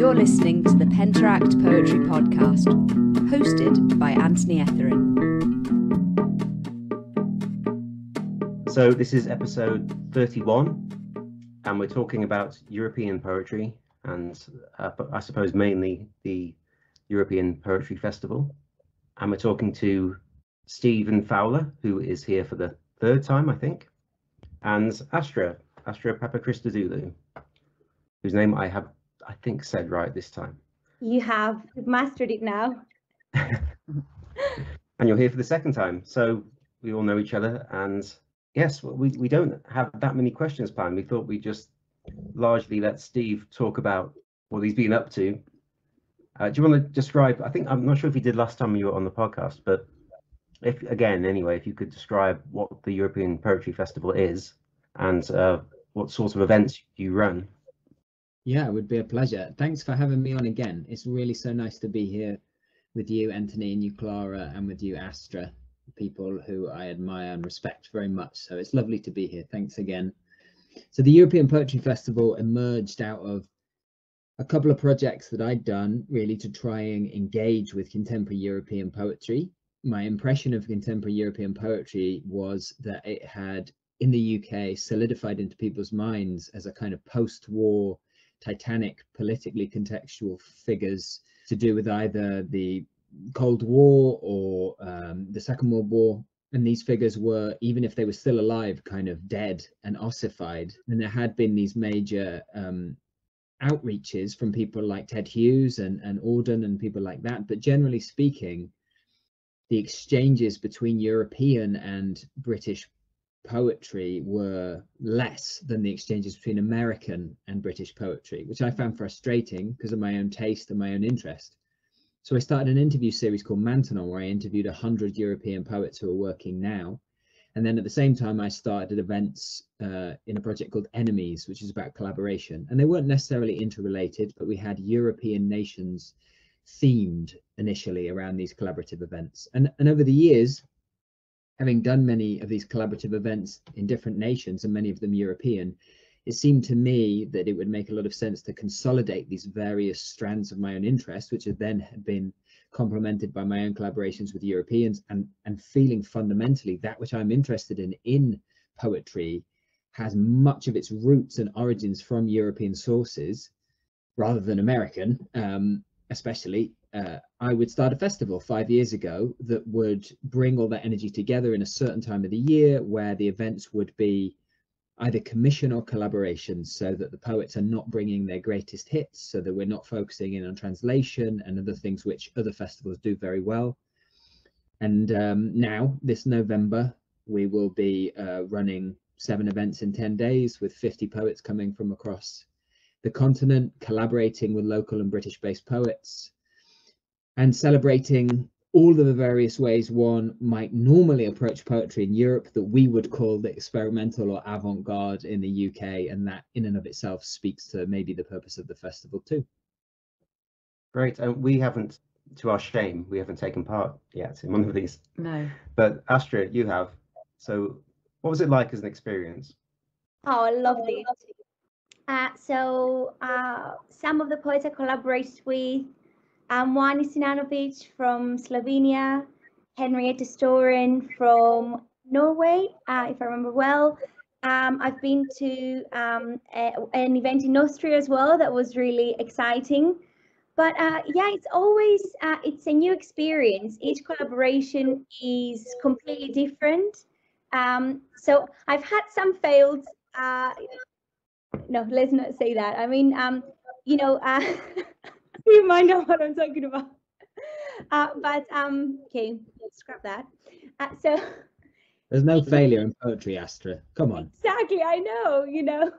You're listening to the Penteract Poetry Podcast, hosted by Etherin. So this is episode 31, and we're talking about European poetry, and I suppose mainly the European Poetry Festival. And we're talking to Stephen Fowler, who is here for the third time, I think, and Astra Papachristodoulou, whose name I think said right this time. You have mastered it now. And you're here for the second time, so we all know each other. And yes, we don't have that many questions planned. We thought we'd just largely let Steve talk about what he's been up to. Do you want to describe, I'm not sure if you did last time you were on the podcast, but if you could describe what the European Poetry Festival is and what sorts of events you run. Yeah, it would be a pleasure. Thanks for having me on again. It's really so nice to be here with you, Anthony, and you, Clara, and with you, Astra, people who I admire and respect very much. So it's lovely to be here. Thanks again. So the European Poetry Festival emerged out of a couple of projects that I'd done really to try and engage with contemporary European poetry. My impression of contemporary European poetry was that it had, in the UK, solidified into people's minds as a kind of post-war, titanic, politically contextual figures to do with either the Cold War or the Second World War. And these figures were, even if they were still alive, kind of dead and ossified. And there had been these major outreaches from people like Ted Hughes and Auden and people like that. But generally speaking, the exchanges between European and British poetry were less than the exchanges between American and British poetry, which I found frustrating because of my own taste and my own interest. So I started an interview series called Maintenon, where I interviewed 100 European poets who are working now. And then at the same time, I started events in a project called Enemies, which is about collaboration. And they weren't necessarily interrelated, but we had European nations themed initially around these collaborative events. And over the years, having done many of these collaborative events in different nations and many of them European, it seemed to me that it would make a lot of sense to consolidate these various strands of my own interest, which had then been complemented by my own collaborations with Europeans, and feeling fundamentally that which I'm interested in poetry has much of its roots and origins from European sources rather than American. Especially, I would start a festival 5 years ago that would bring all that energy together in a certain time of the year, where the events would be either commission or collaboration, so that the poets are not bringing their greatest hits, so that we're not focusing in on translation and other things which other festivals do very well. And now, this November, we will be running 7 events in 10 days with 50 poets coming from across the continent, collaborating with local and British-based poets, and celebrating all of the various ways one might normally approach poetry in Europe that we would call the experimental or avant-garde in the UK, and that in and of itself speaks to maybe the purpose of the festival too. Great. And we haven't, to our shame, we haven't taken part yet in one of these. No. But Astra, you have. So what was it like as an experience? Oh, I loved it. Some of the poets I collaborated with, one is Sinanovic from Slovenia, Henrietta Storen from Norway, if I remember well. I've been to an event in Austria as well that was really exciting. But yeah, it's always, it's a new experience. Each collaboration is completely different. So I've had some failed, no, let's not say that. I mean, you might know what I'm talking about. Okay, scrap that. So there's no failure in poetry, Astra. Come on. Exactly, I know.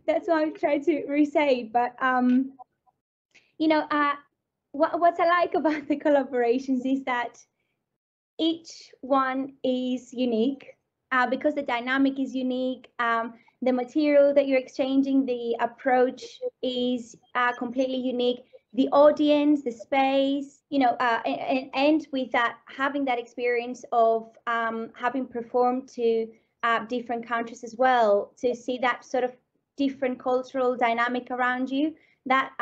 That's why I'm trying to re-say it. But what I like about the collaborations is that each one is unique because the dynamic is unique. The material that you're exchanging, the approach is completely unique. The audience, the space, and with that, having that experience of having performed to different countries as well, to see that sort of different cultural dynamic around you, that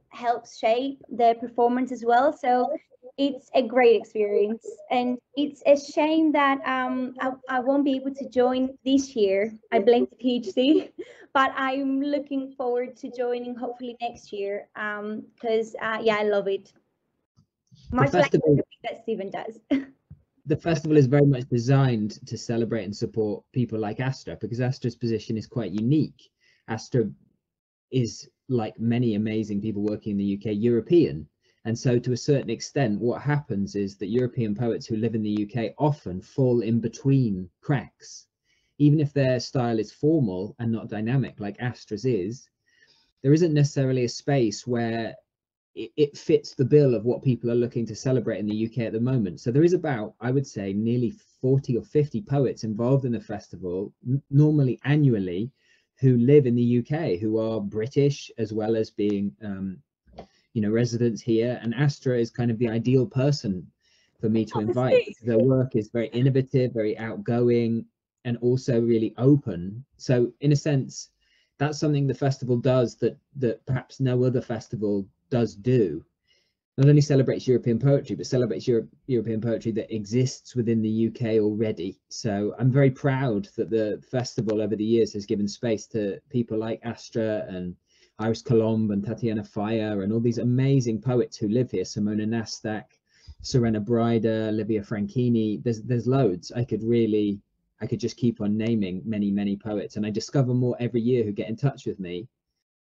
helps shape the performance as well. So it's a great experience, and it's a shame that I won't be able to join this year. I blame the PhD, but I'm looking forward to joining hopefully next year, because yeah, I love it. Much like everything that Stephen does. The festival is very much designed to celebrate and support people like Astra, because Astra's position is quite unique. Astra is, like many amazing people working in the UK, European. And so to a certain extent, what happens is that European poets who live in the UK often fall in between cracks. Even if their style is formal and not dynamic like Astra's is, there isn't necessarily a space where it fits the bill of what people are looking to celebrate in the UK at the moment. So there is about, I would say, nearly 40 or 50 poets involved in the festival, normally annually, who live in the UK, who are British as well as being residents here. And Astra is kind of the ideal person for me to invite, because their work is very innovative, very outgoing, and also really open. So in a sense, that's something the festival does that perhaps no other festival does do. Not only celebrates European poetry, but celebrates European poetry that exists within the UK already. So I'm very proud that the festival over the years has given space to people like Astra and Iris Colombe and Tatiana Fire and all these amazing poets who live here. Simona Nastak, Serena Brider, Livia Franchini. There's loads. I could just keep on naming many poets, and I discover more every year who get in touch with me.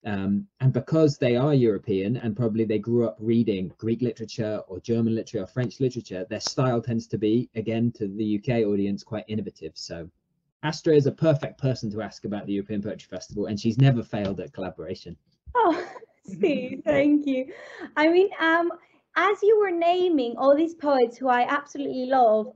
And because they are European and probably they grew up reading Greek literature or German literature or French literature, their style tends to be, again, to the UK audience, quite innovative. So Astra is a perfect person to ask about the European Poetry Festival, and she's never failed at collaboration. Oh, Steve, thank you. I mean, as you were naming all these poets who I absolutely love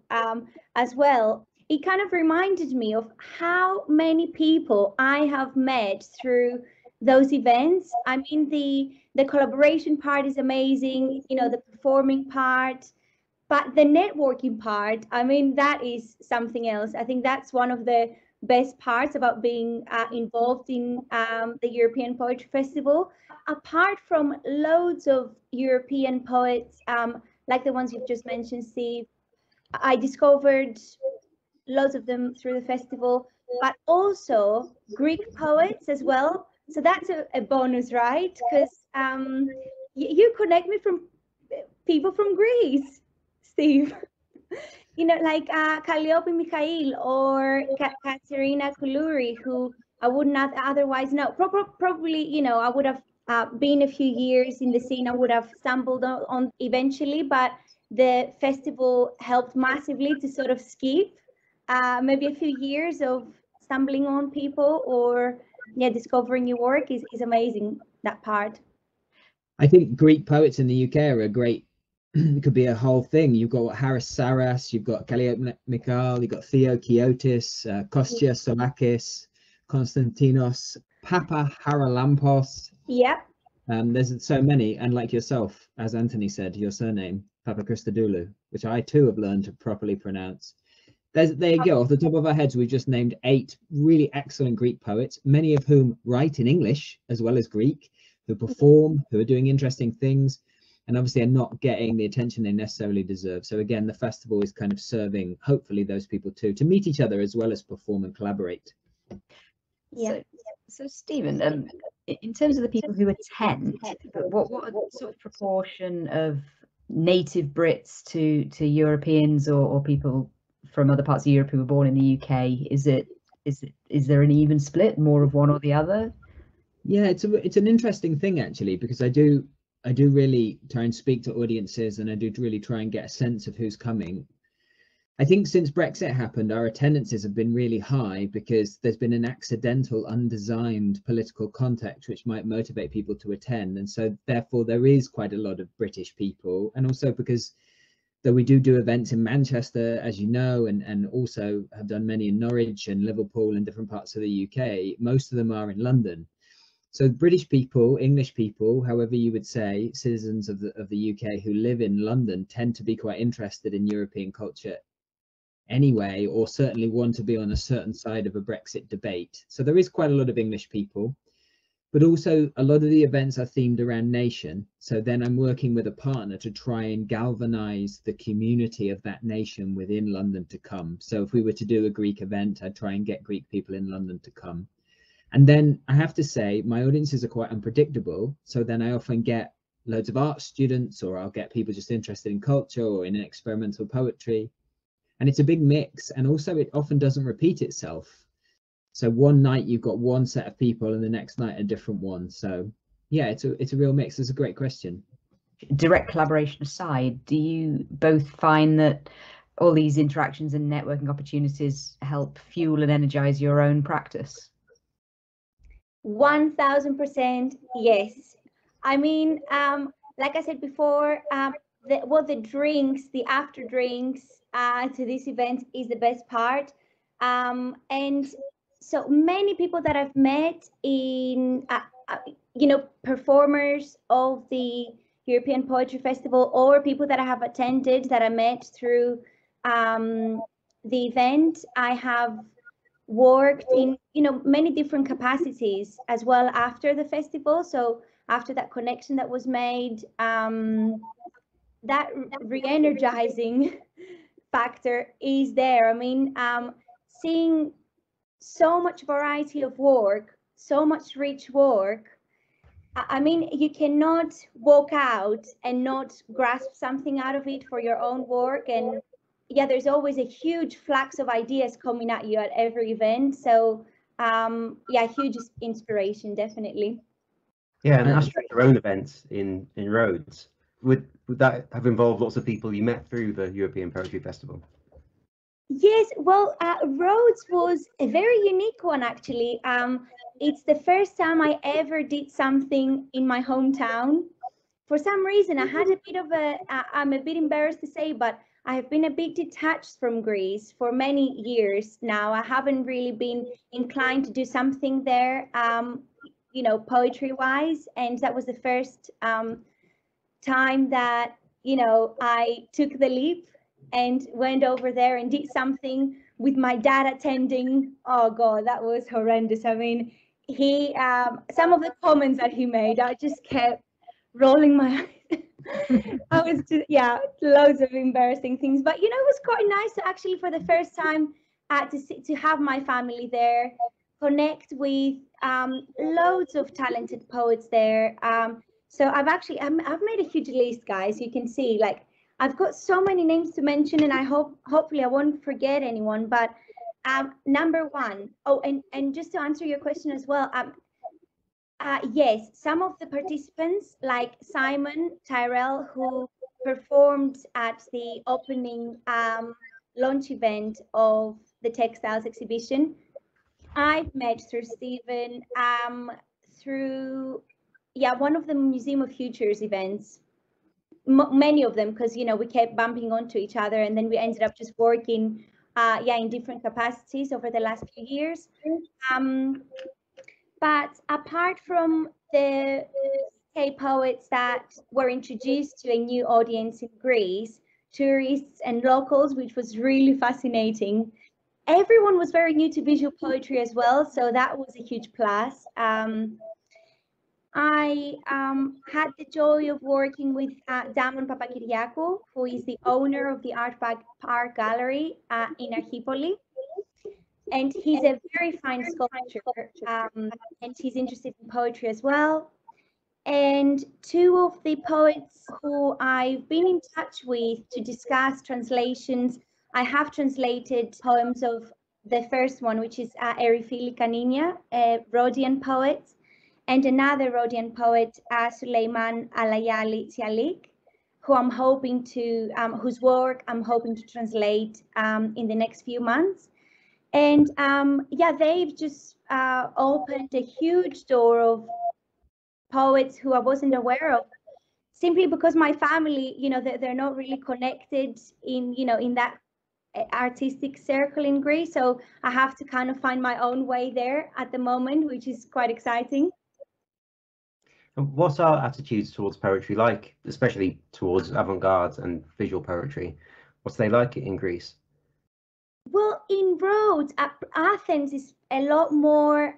as well, it kind of reminded me of how many people I have met through those events. I mean, the collaboration part is amazing, the performing part, but the networking part, I mean, that is something else. I think that's one of the best parts about being involved in the European Poetry Festival. Apart from loads of European poets, like the ones you've just mentioned, Steve, I discovered loads of them through the festival, but also Greek poets as well. So that's a bonus, right? Because you connect me from people from Greece, Steve. Like Calliope Mikhail or Katerina Kuluri, who I would not otherwise know. Probably, I would have been a few years in the scene. I would have stumbled on eventually, but the festival helped massively to sort of skip maybe a few years of stumbling on people or discovering new work is amazing, that part. I think Greek poets in the UK are a great, it could be a whole thing. You've got Haris Saras, you've got Calliope Mikhail, you've got Theo Kiotis, Kostya Solakis, Konstantinos, Papa Haralampos. Yep. There's so many, and like yourself, as Anthony said, your surname, Papachristodoulou, which I too have learned to properly pronounce. There you go. Off the top of our heads, we've just named 8 really excellent Greek poets, many of whom write in English as well as Greek, who perform, who are doing interesting things, and obviously are not getting the attention they necessarily deserve. So again, the festival is kind of serving, hopefully, those people too, to meet each other as well as perform and collaborate. Yeah. So Stephen, in terms of the people who attend, what sort of proportion of native Brits to Europeans or people from other parts of Europe who were born in the UK? Is there an even split, more of one or the other? Yeah, it's an interesting thing actually, because I do really try and speak to audiences, and I do really try and get a sense of who's coming. I think since Brexit happened, our attendances have been really high because there's been an accidental, undesigned political context which might motivate people to attend, and so therefore there is quite a lot of British people. And also because though we do events in Manchester, as you know, and also have done many in Norwich and Liverpool and different parts of the UK, most of them are in London. So British people, English people, however you would say, citizens of the UK who live in London tend to be quite interested in European culture anyway, or certainly want to be on a certain side of a Brexit debate. So there is quite a lot of English people. But also a lot of the events are themed around nation. So then I'm working with a partner to try and galvanize the community of that nation within London to come. So if we were to do a Greek event, I'd try and get Greek people in London to come. And then I have to say my audiences are quite unpredictable. So then I often get loads of art students, or I'll get people just interested in culture or in experimental poetry. And it's a big mix. And also it often doesn't repeat itself. So one night you've got one set of people and the next night a different one. So yeah, it's a real mix. It's a great question. Direct collaboration aside, do you both find that all these interactions and networking opportunities help fuel and energize your own practice? 1000% yes. I mean, like I said before, the drinks, the after drinks to this event is the best part. And so many people that I've met in, performers of the European Poetry Festival, or people that I have attended that I met through the event, I have worked in, many different capacities as well after the festival. So after that connection that was made, that re-energizing factor is there. I mean, seeing so much variety of work, so much rich work. I mean, you cannot walk out and not grasp something out of it for your own work. And yeah, there's always a huge flux of ideas coming at you at every event. So yeah, huge inspiration, definitely. Yeah, and Astra, your own events in Rhodes, would that have involved lots of people you met through the European Poetry Festival? Yes, well, Rhodes was a very unique one, actually. It's the first time I ever did something in my hometown. For some reason, I had a bit of I'm a bit embarrassed to say, but I have been a bit detached from Greece for many years now. I haven't really been inclined to do something there, poetry-wise. And that was the first time that, I took the leap and went over there and did something with my dad attending. Oh God, that was horrendous. I mean, he some of the comments that he made, I just kept rolling my eyes. I was just, loads of embarrassing things, but it was quite nice to actually, for the first time, to have my family there, connect with loads of talented poets there. So I've made a huge list, guys. You can see, like, I've got so many names to mention, and I hopefully I won't forget anyone. But number one, and just to answer your question as well, yes, some of the participants, like Simon Tyrell, who performed at the opening launch event of the textiles exhibition, I've met through Stephen, through one of the Museum of Futures events. Many of them, because we kept bumping onto each other, and then we ended up just working in different capacities over the last few years. But apart from the UK poets that were introduced to a new audience in Greece, tourists and locals, which was really fascinating, everyone was very new to visual poetry as well, so that was a huge plus. I had the joy of working with Damon Papakyriakou, who is the owner of the Art Gallery in Archipoli. And he's a very fine sculptor, and he's interested in poetry as well. And two of the poets who I've been in touch with to discuss translations, I have translated poems of the first one, which is Erifili Kaninia, a Rhodian poet, and another Rhodian poet, Suleiman Alayali Tialik, who I'm hoping to, whose work I'm hoping to translate in the next few months. And they've just opened a huge door of poets who I wasn't aware of, simply because my family, they're not really connected in that artistic circle in Greece. So I have to kind of find my own way there at the moment, which is quite exciting. And what are attitudes towards poetry like, especially towards avant-garde and visual poetry? What's they like in Greece? Well, in Rhodes, Athens is a lot more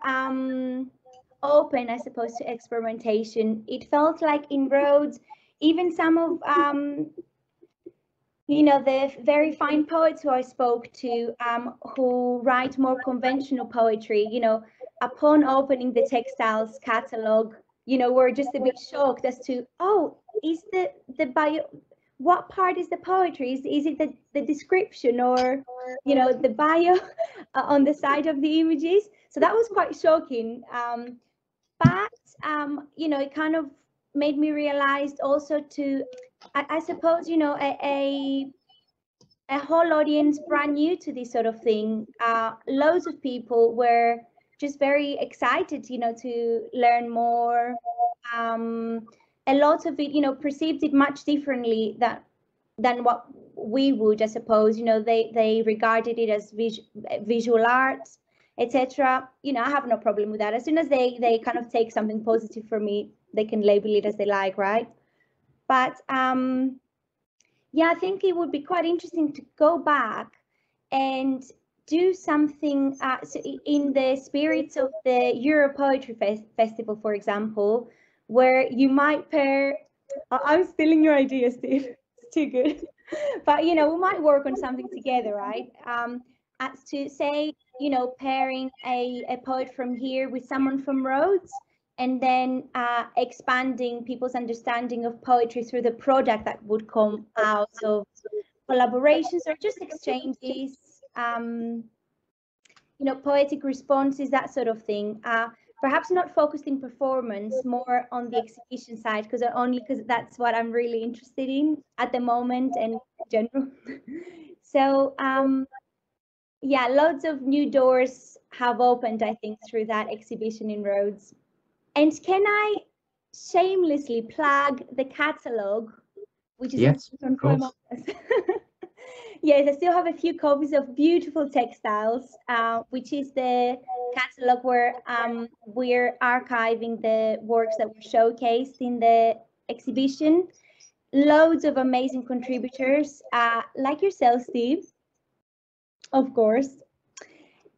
open, I suppose, to experimentation. It felt like in Rhodes, even some of the very fine poets who I spoke to, who write more conventional poetry, upon opening the textiles catalog, were just a bit shocked as to, oh, is the bio, what part is the poetry? Is it the description or, the bio on the side of the images? So that was quite shocking. But it kind of made me realize also I suppose, a whole audience brand new to this sort of thing. Loads of people were just very excited, to learn more. A lot of it, perceived it much differently than what we would, I suppose. They regarded it as visual arts, etc. I have no problem with that. As soon as they kind of take something positive from me, they can label it as they like, right? But yeah, I think it would be quite interesting to go back and do something so in the spirit of the Euro Poetry Festival, for example, where you might pair. I'm stealing your idea, Steve. It's too good. But we might work on something together, right? As to say, pairing a poet from here with someone from Rhodes, and then expanding people's understanding of poetry through the product that would come out of collaborations or just exchanges, poetic responses, that sort of thing. Perhaps not focused in performance, more on the exhibition side, because that's what I'm really interested in at the moment and in general. So yeah, loads of new doors have opened, I think, through that exhibition in Rhodes. And can I shamelessly plug the catalogue, which is yes, of course. Yes, I still have a few copies of Beautiful Textiles, which is the catalogue where we're archiving the works that were showcased in the exhibition. Loads of amazing contributors, like yourself, Steve, of course.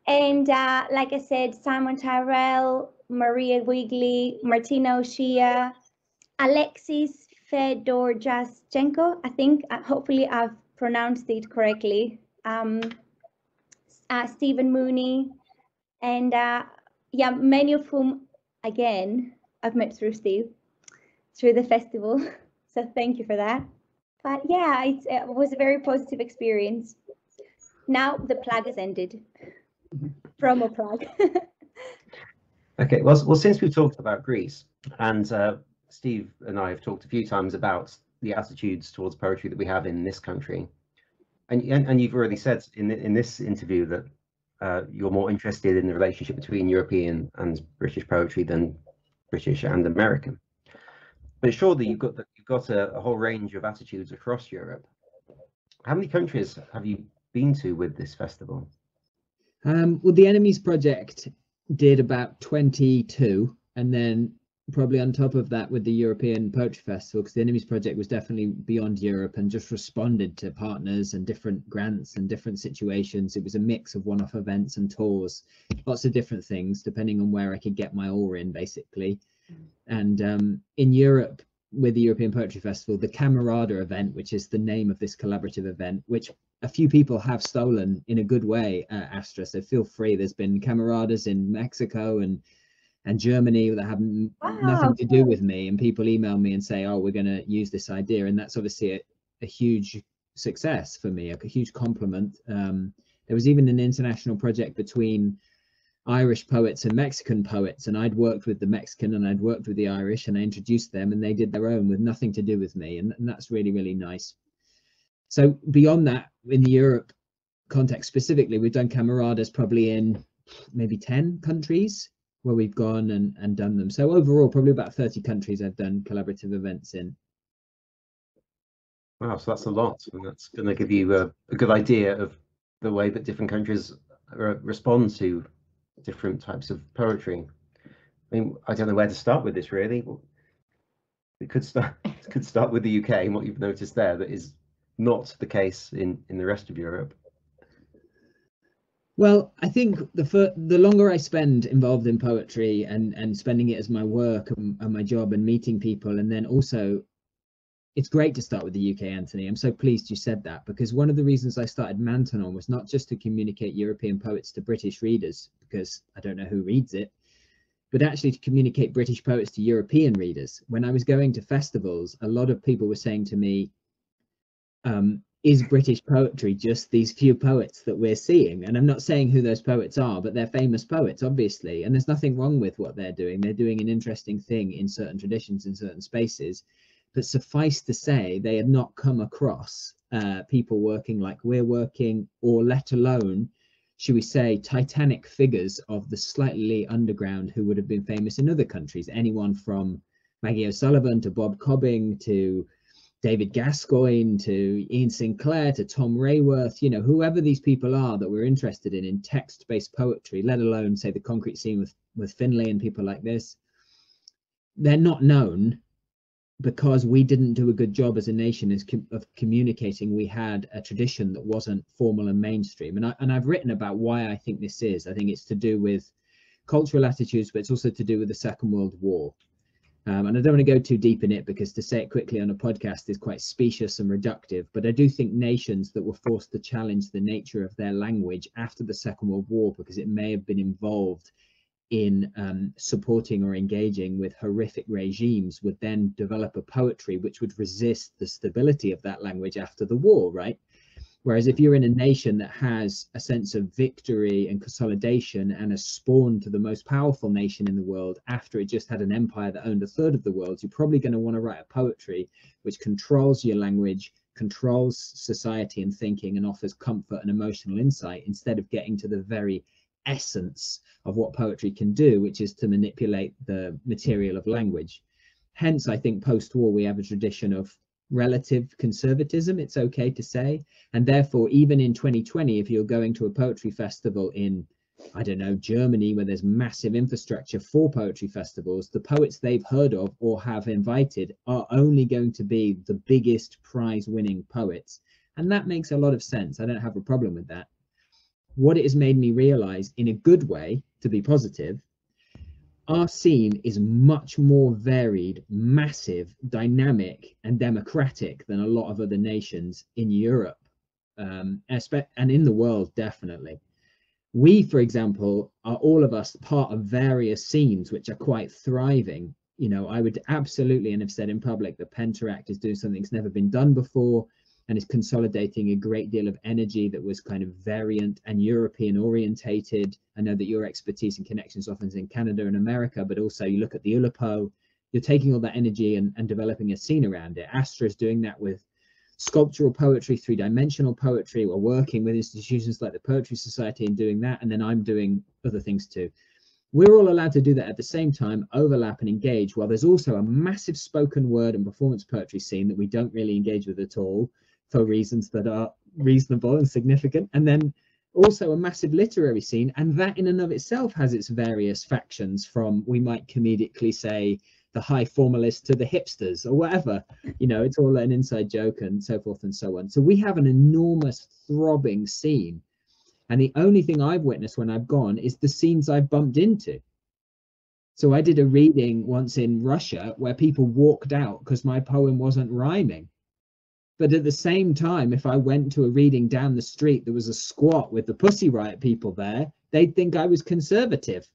And like I said, Simon Tyrell, Maria Wigley, Martina O'Shea, Alexis Fedorjashchenko, I think, hopefully I've pronounced it correctly, Stephen Mooney, and yeah, many of whom, again, I've met through Steve, through the festival. So thank you for that. But yeah, it was a very positive experience. Now the plug has ended. Promo plug. Okay, well, since we've talked about Greece, and Steve and I have talked a few times about the attitudes towards poetry that we have in this country, and you've already said in this interview that you're more interested in the relationship between European and British poetry than British and American. But surely you've got a whole range of attitudes across Europe. How many countries have you been to with this festival? Well, the Enemies Project did about 22, and then probably on top of that with the European Poetry Festival, because the Enemies Project was definitely beyond Europe and just responded to partners and different grants and different situations. It was a mix of one-off events and tours, lots of different things depending on where I could get my oar in, basically. And in Europe, with the European Poetry Festival, the Camarada event, which is the name of this collaborative event, which a few people have stolen in a good way, Astra, so feel free. There's been Camaradas in Mexico and Germany that have nothing to do with me, and people email me and say, oh, we're going to use this idea, and that's obviously a huge success for me, a huge compliment. There was even an international project between Irish poets and Mexican poets, and I'd worked with the Mexican and I'd worked with the Irish, and I introduced them and they did their own with nothing to do with me, and that's really, really nice. So beyond that, in the Europe context specifically, we've done Camaradas probably in maybe 10 countries where we've gone and done them. So overall, probably about 30 countries I've done collaborative events in. Wow, so that's a lot, and that's going to give you a good idea of the way that different countries respond to different types of poetry. I mean, I don't know where to start with this, really. We could start with the UK and what you've noticed there that is not the case in the rest of Europe. Well, I think the longer I spend involved in poetry and spending it as my work and my job and meeting people, and then also it's great to start with the UK, Anthony. I'm so pleased you said that, because one of the reasons I started Mantanon was not just to communicate European poets to British readers, because I don't know who reads it, but actually to communicate British poets to European readers. When I was going to festivals, a lot of people were saying to me, is British poetry just these few poets that we're seeing? And I'm not saying who those poets are, but they're famous poets, obviously. And there's nothing wrong with what they're doing. They're doing an interesting thing in certain traditions, in certain spaces. But suffice to say, they had not come across people working like we're working, or let alone, should we say, titanic figures of the slightly underground who would have been famous in other countries. Anyone from Maggie O'Sullivan to Bob Cobbing to David Gascoigne to Ian Sinclair to Tom Rayworth, you know, whoever these people are that we're interested in text-based poetry, let alone say the concrete scene with Finlay and people like this, they're not known because we didn't do a good job as a nation of communicating. We had a tradition that wasn't formal and mainstream. And I've written about why I think this is. I think it's to do with cultural attitudes, but it's also to do with the Second World War. And I don't want to go too deep in it, because to say it quickly on a podcast is quite specious and reductive. But I do think nations that were forced to challenge the nature of their language after the Second World War, because it may have been involved in supporting or engaging with horrific regimes, would then develop a poetry which would resist the stability of that language after the war, right? Whereas if you're in a nation that has a sense of victory and consolidation and has spawned to the most powerful nation in the world after it just had an empire that owned a third of the world, you're probably going to want to write a poetry which controls your language, controls society and thinking, and offers comfort and emotional insight, instead of getting to the very essence of what poetry can do, which is to manipulate the material of language. Hence, I think post-war we have a tradition of relative conservatism, it's okay to say, and therefore even in 2020, if you're going to a poetry festival in, I don't know, Germany, where there's massive infrastructure for poetry festivals, the poets they've heard of or have invited are only going to be the biggest prize-winning poets, and that makes a lot of sense. I don't have a problem with that. What it has made me realize, in a good way, to be positive, our scene is much more varied, massive, dynamic, and democratic than a lot of other nations in Europe, and in the world, definitely. We, for example, are all of us part of various scenes which are quite thriving. You know, I would absolutely, and have said in public, that Penteract is doing something that's never been done before, and is consolidating a great deal of energy that was kind of variant and European orientated. I know that your expertise and connections often is in Canada and America, but also you look at the Oulipo, you're taking all that energy and developing a scene around it. Astra is doing that with sculptural poetry, three-dimensional poetry. We're working with institutions like the Poetry Society and doing that, and then I'm doing other things too. We're all allowed to do that at the same time, overlap and engage, while there's also a massive spoken word and performance poetry scene that we don't really engage with at all, for reasons that are reasonable and significant, and then also a massive literary scene, and that in and of itself has its various factions, from, we might comedically say, the high formalists to the hipsters or whatever. You know, it's all an inside joke and so forth and so on. So we have an enormous throbbing scene, and the only thing I've witnessed when I've gone is the scenes I've bumped into. So I did a reading once in Russia where people walked out because my poem wasn't rhyming. But at the same time, if I went to a reading down the street, there was a squat with the Pussy Riot people there, they'd think I was conservative.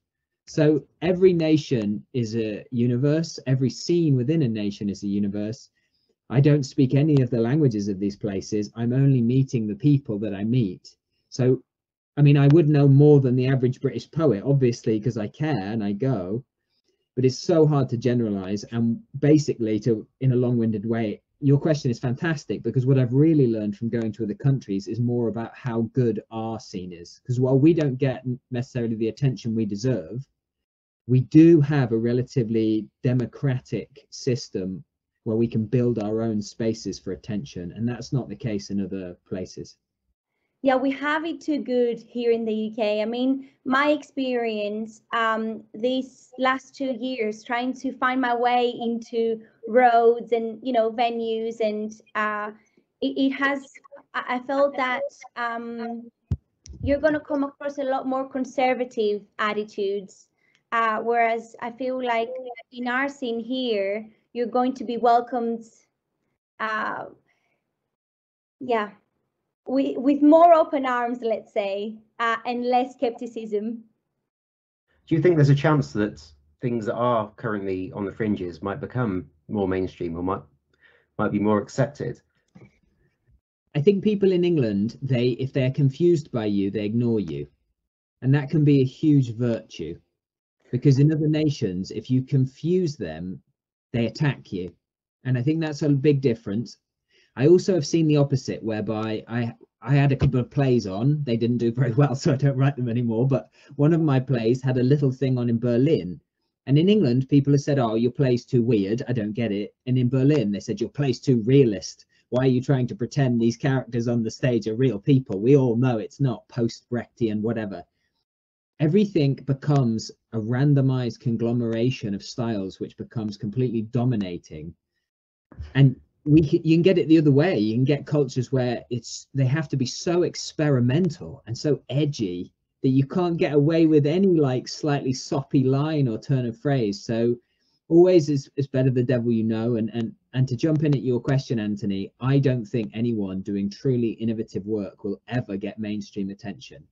So every nation is a universe. Every scene within a nation is a universe. I don't speak any of the languages of these places. I'm only meeting the people that I meet. So, I mean, I would know more than the average British poet, obviously, because I care and I go. But it's so hard to generalize. And basically, in a long-winded way, your question is fantastic, because what I've really learned from going to other countries is more about how good our scene is. Because while we don't get necessarily the attention we deserve, we do have a relatively democratic system where we can build our own spaces for attention. And that's not the case in other places. Yeah, we have it too good here in the UK. I mean, my experience these last 2 years trying to find my way into Rhodes and, you know, venues, and it has, I felt that you're going to come across a lot more conservative attitudes. Whereas I feel like in our scene here, you're going to be welcomed, with more open arms, let's say, and less skepticism. Do you think there's a chance that things that are currently on the fringes might become more mainstream or might be more accepted? I think people in England, if they're confused by you, they ignore you. And that can be a huge virtue, because in other nations, if you confuse them, they attack you. And I think that's a big difference. I also have seen the opposite, whereby I had a couple of plays on. They didn't do very well, so I don't write them anymore. But one of my plays had a little thing on in Berlin. And in England, people have said, oh, your play's too weird. I don't get it. And in Berlin, they said, your play's too realist. Why are you trying to pretend these characters on the stage are real people? We all know it's not post-Brechtian, whatever. Everything becomes a randomized conglomeration of styles, which becomes completely dominating. And you can get it the other way. You can get cultures where they have to be so experimental and so edgy that you can't get away with any like slightly soppy line or turn of phrase. So always is better the devil you know. And to jump in at your question, Anthony, I don't think anyone doing truly innovative work will ever get mainstream attention,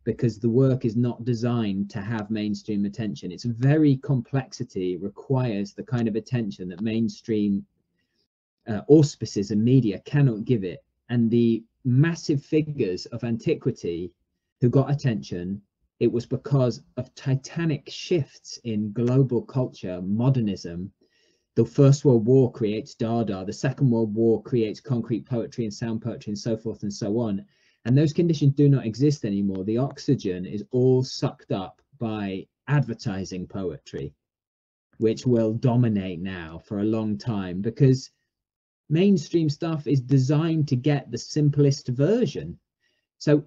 because the work is not designed to have mainstream attention. Its very complexity requires the kind of attention that mainstream auspices and media cannot give it. And the massive figures of antiquity who got attention, it was because of titanic shifts in global culture, modernism. The First World War creates Dada, the Second World War creates concrete poetry and sound poetry and so forth and so on. And those conditions do not exist anymore. The oxygen is all sucked up by advertising poetry, which will dominate now for a long time, because mainstream stuff is designed to get the simplest version. So,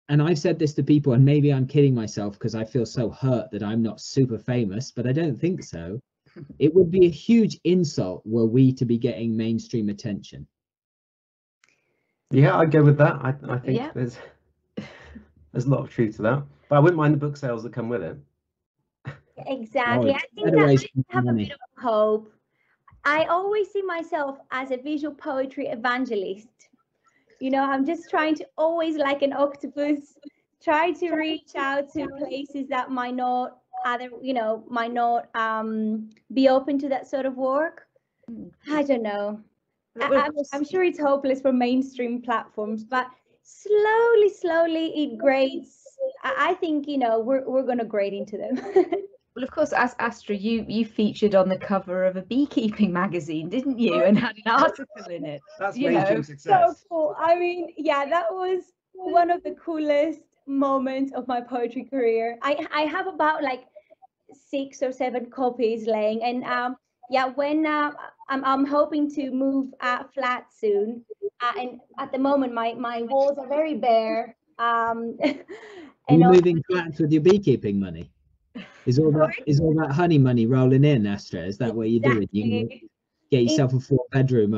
and I've said this to people, and maybe I'm kidding myself because I feel so hurt that I'm not super famous, but I don't think so. It would be a huge insult were we to be getting mainstream attention. Yeah, I'd go with that. I think there's a lot of truth to that, but I wouldn't mind the book sales that come with it. Exactly. I think that I have a bit of hope. I always see myself as a visual poetry evangelist. You know, I'm just trying to always, like an octopus, try to reach out to places that might not be open to that sort of work. I don't know. I'm sure it's hopeless for mainstream platforms, but slowly it grades. I think, we're going to grade into them. Well, of course, as Astra, you featured on the cover of a beekeeping magazine, didn't you? And had an article in it. That's mainstream success. So cool. I mean, yeah, that was one of the coolest moments of my poetry career. I have about like 6 or 7 copies laying, and when I'm hoping to move flat soon, and at the moment my walls are very bare. Are you moving flats with your beekeeping money? Is all that honey money rolling in, Astra? Is that what you're doing? You can get yourself a 4-bedroom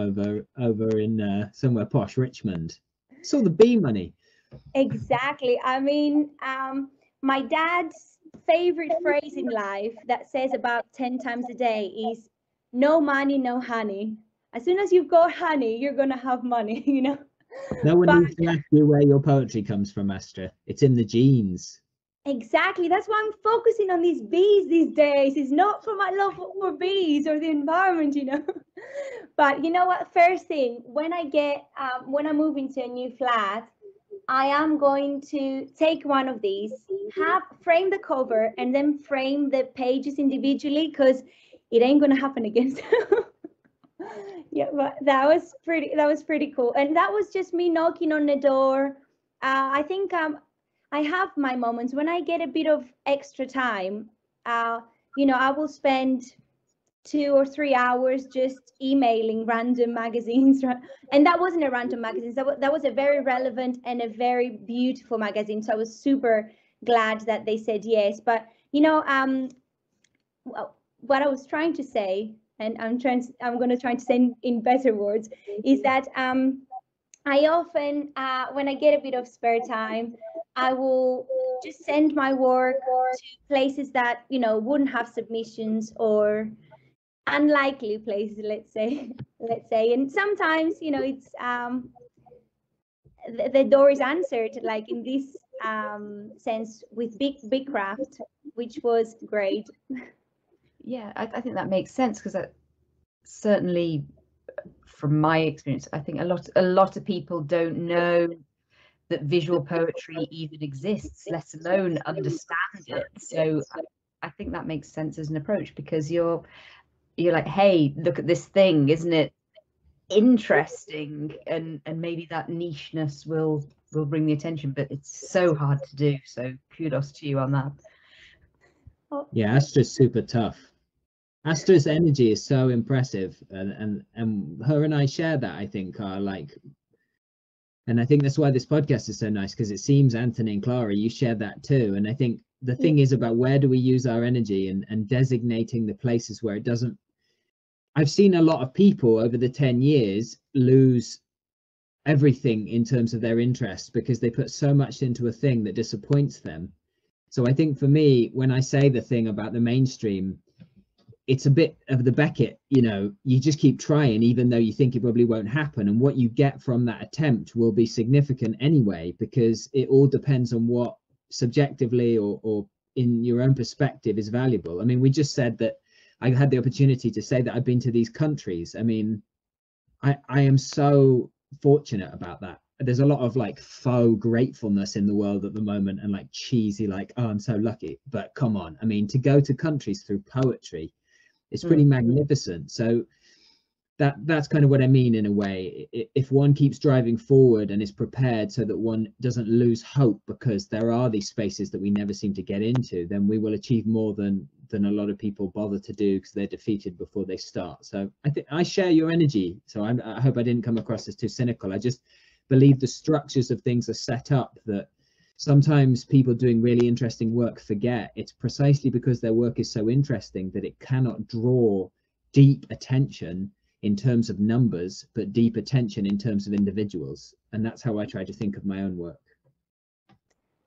over in somewhere posh, Richmond. It's all the bee money. Exactly. I mean, my dad's favorite phrase in life that says about 10 times a day is no money, no honey. As soon as you've got honey, you're gonna have money, you know. No one needs to ask you where your poetry comes from, Astra. It's in the genes. Exactly. That's why I'm focusing on these bees these days. It's not for my love for bees or the environment, you know. But you know what? First thing, when I move into a new flat, I am going to take one of these, frame the cover, and then frame the pages individually, because it ain't gonna happen again. Yeah, but that was pretty cool, and that was just me knocking on the door. I think I have my moments when I get a bit of extra time. I will spend 2 or 3 hours just emailing random magazines, and that wasn't a random magazine. That was a very relevant and a very beautiful magazine. So I was super glad that they said yes. But what I was trying to say, and I'm going to try to say in better words, is that I often, when I get a bit of spare time, I will just send my work to places that, you know, wouldn't have submissions, or unlikely places, let's say. And sometimes, you know, it's the door is answered, like in this sense with big craft, which was great. Yeah, I think that makes sense, because certainly from my experience, I think a lot of people don't know that visual poetry even exists, let alone understand it. So I think that makes sense as an approach, because you're like, hey, look at this thing, isn't it interesting? And maybe that nicheness will bring the attention, but it's so hard to do. So kudos to you on that. Yeah, Astra's super tough. Astra's energy is so impressive, and her and I share that, I think, are like, and I think that's why this podcast is so nice, because it seems, Anthony and Clara, you share that too. And I think the thing is about where do we use our energy, and designating the places where it doesn't. I've seen a lot of people over the 10 years lose everything in terms of their interests because they put so much into a thing that disappoints them. So I think for me, when I say the thing about the mainstream, it's a bit of the Beckett, you know, you just keep trying, even though you think it probably won't happen. And what you get from that attempt will be significant anyway, because it all depends on what subjectively or in your own perspective is valuable. I mean, we just said that I had the opportunity to say that I've been to these countries. I mean, I am so fortunate about that. There's a lot of like faux gratefulness in the world at the moment, and like cheesy, like, oh, I'm so lucky. But come on, I mean, to go to countries through poetry, it's pretty magnificent. So that's kind of what I mean in a way. If one keeps driving forward and is prepared so that one doesn't lose hope because there are these spaces that we never seem to get into, then we will achieve more than a lot of people bother to do because they're defeated before they start. So I think I share your energy. So I hope I didn't come across as too cynical. I just believe the structures of things are set up that sometimes people doing really interesting work forget it's precisely because their work is so interesting that it cannot draw deep attention in terms of numbers, but deep attention in terms of individuals. And that's how I try to think of my own work.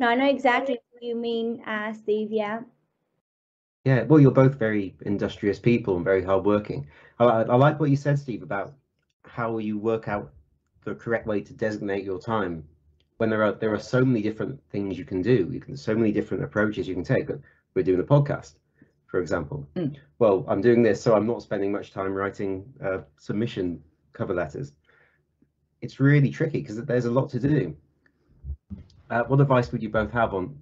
No, I know exactly what you mean, Steve. Yeah. Yeah, well, you're both very industrious people and very hardworking. I like what you said, Steve, about how you work out the correct way to designate your time when there are so many different things you can do. So many different approaches you can take. We're doing a podcast, for example. Well, I'm doing this, so I'm not spending much time writing submission cover letters. It's really tricky because there's a lot to do. What advice would you both have on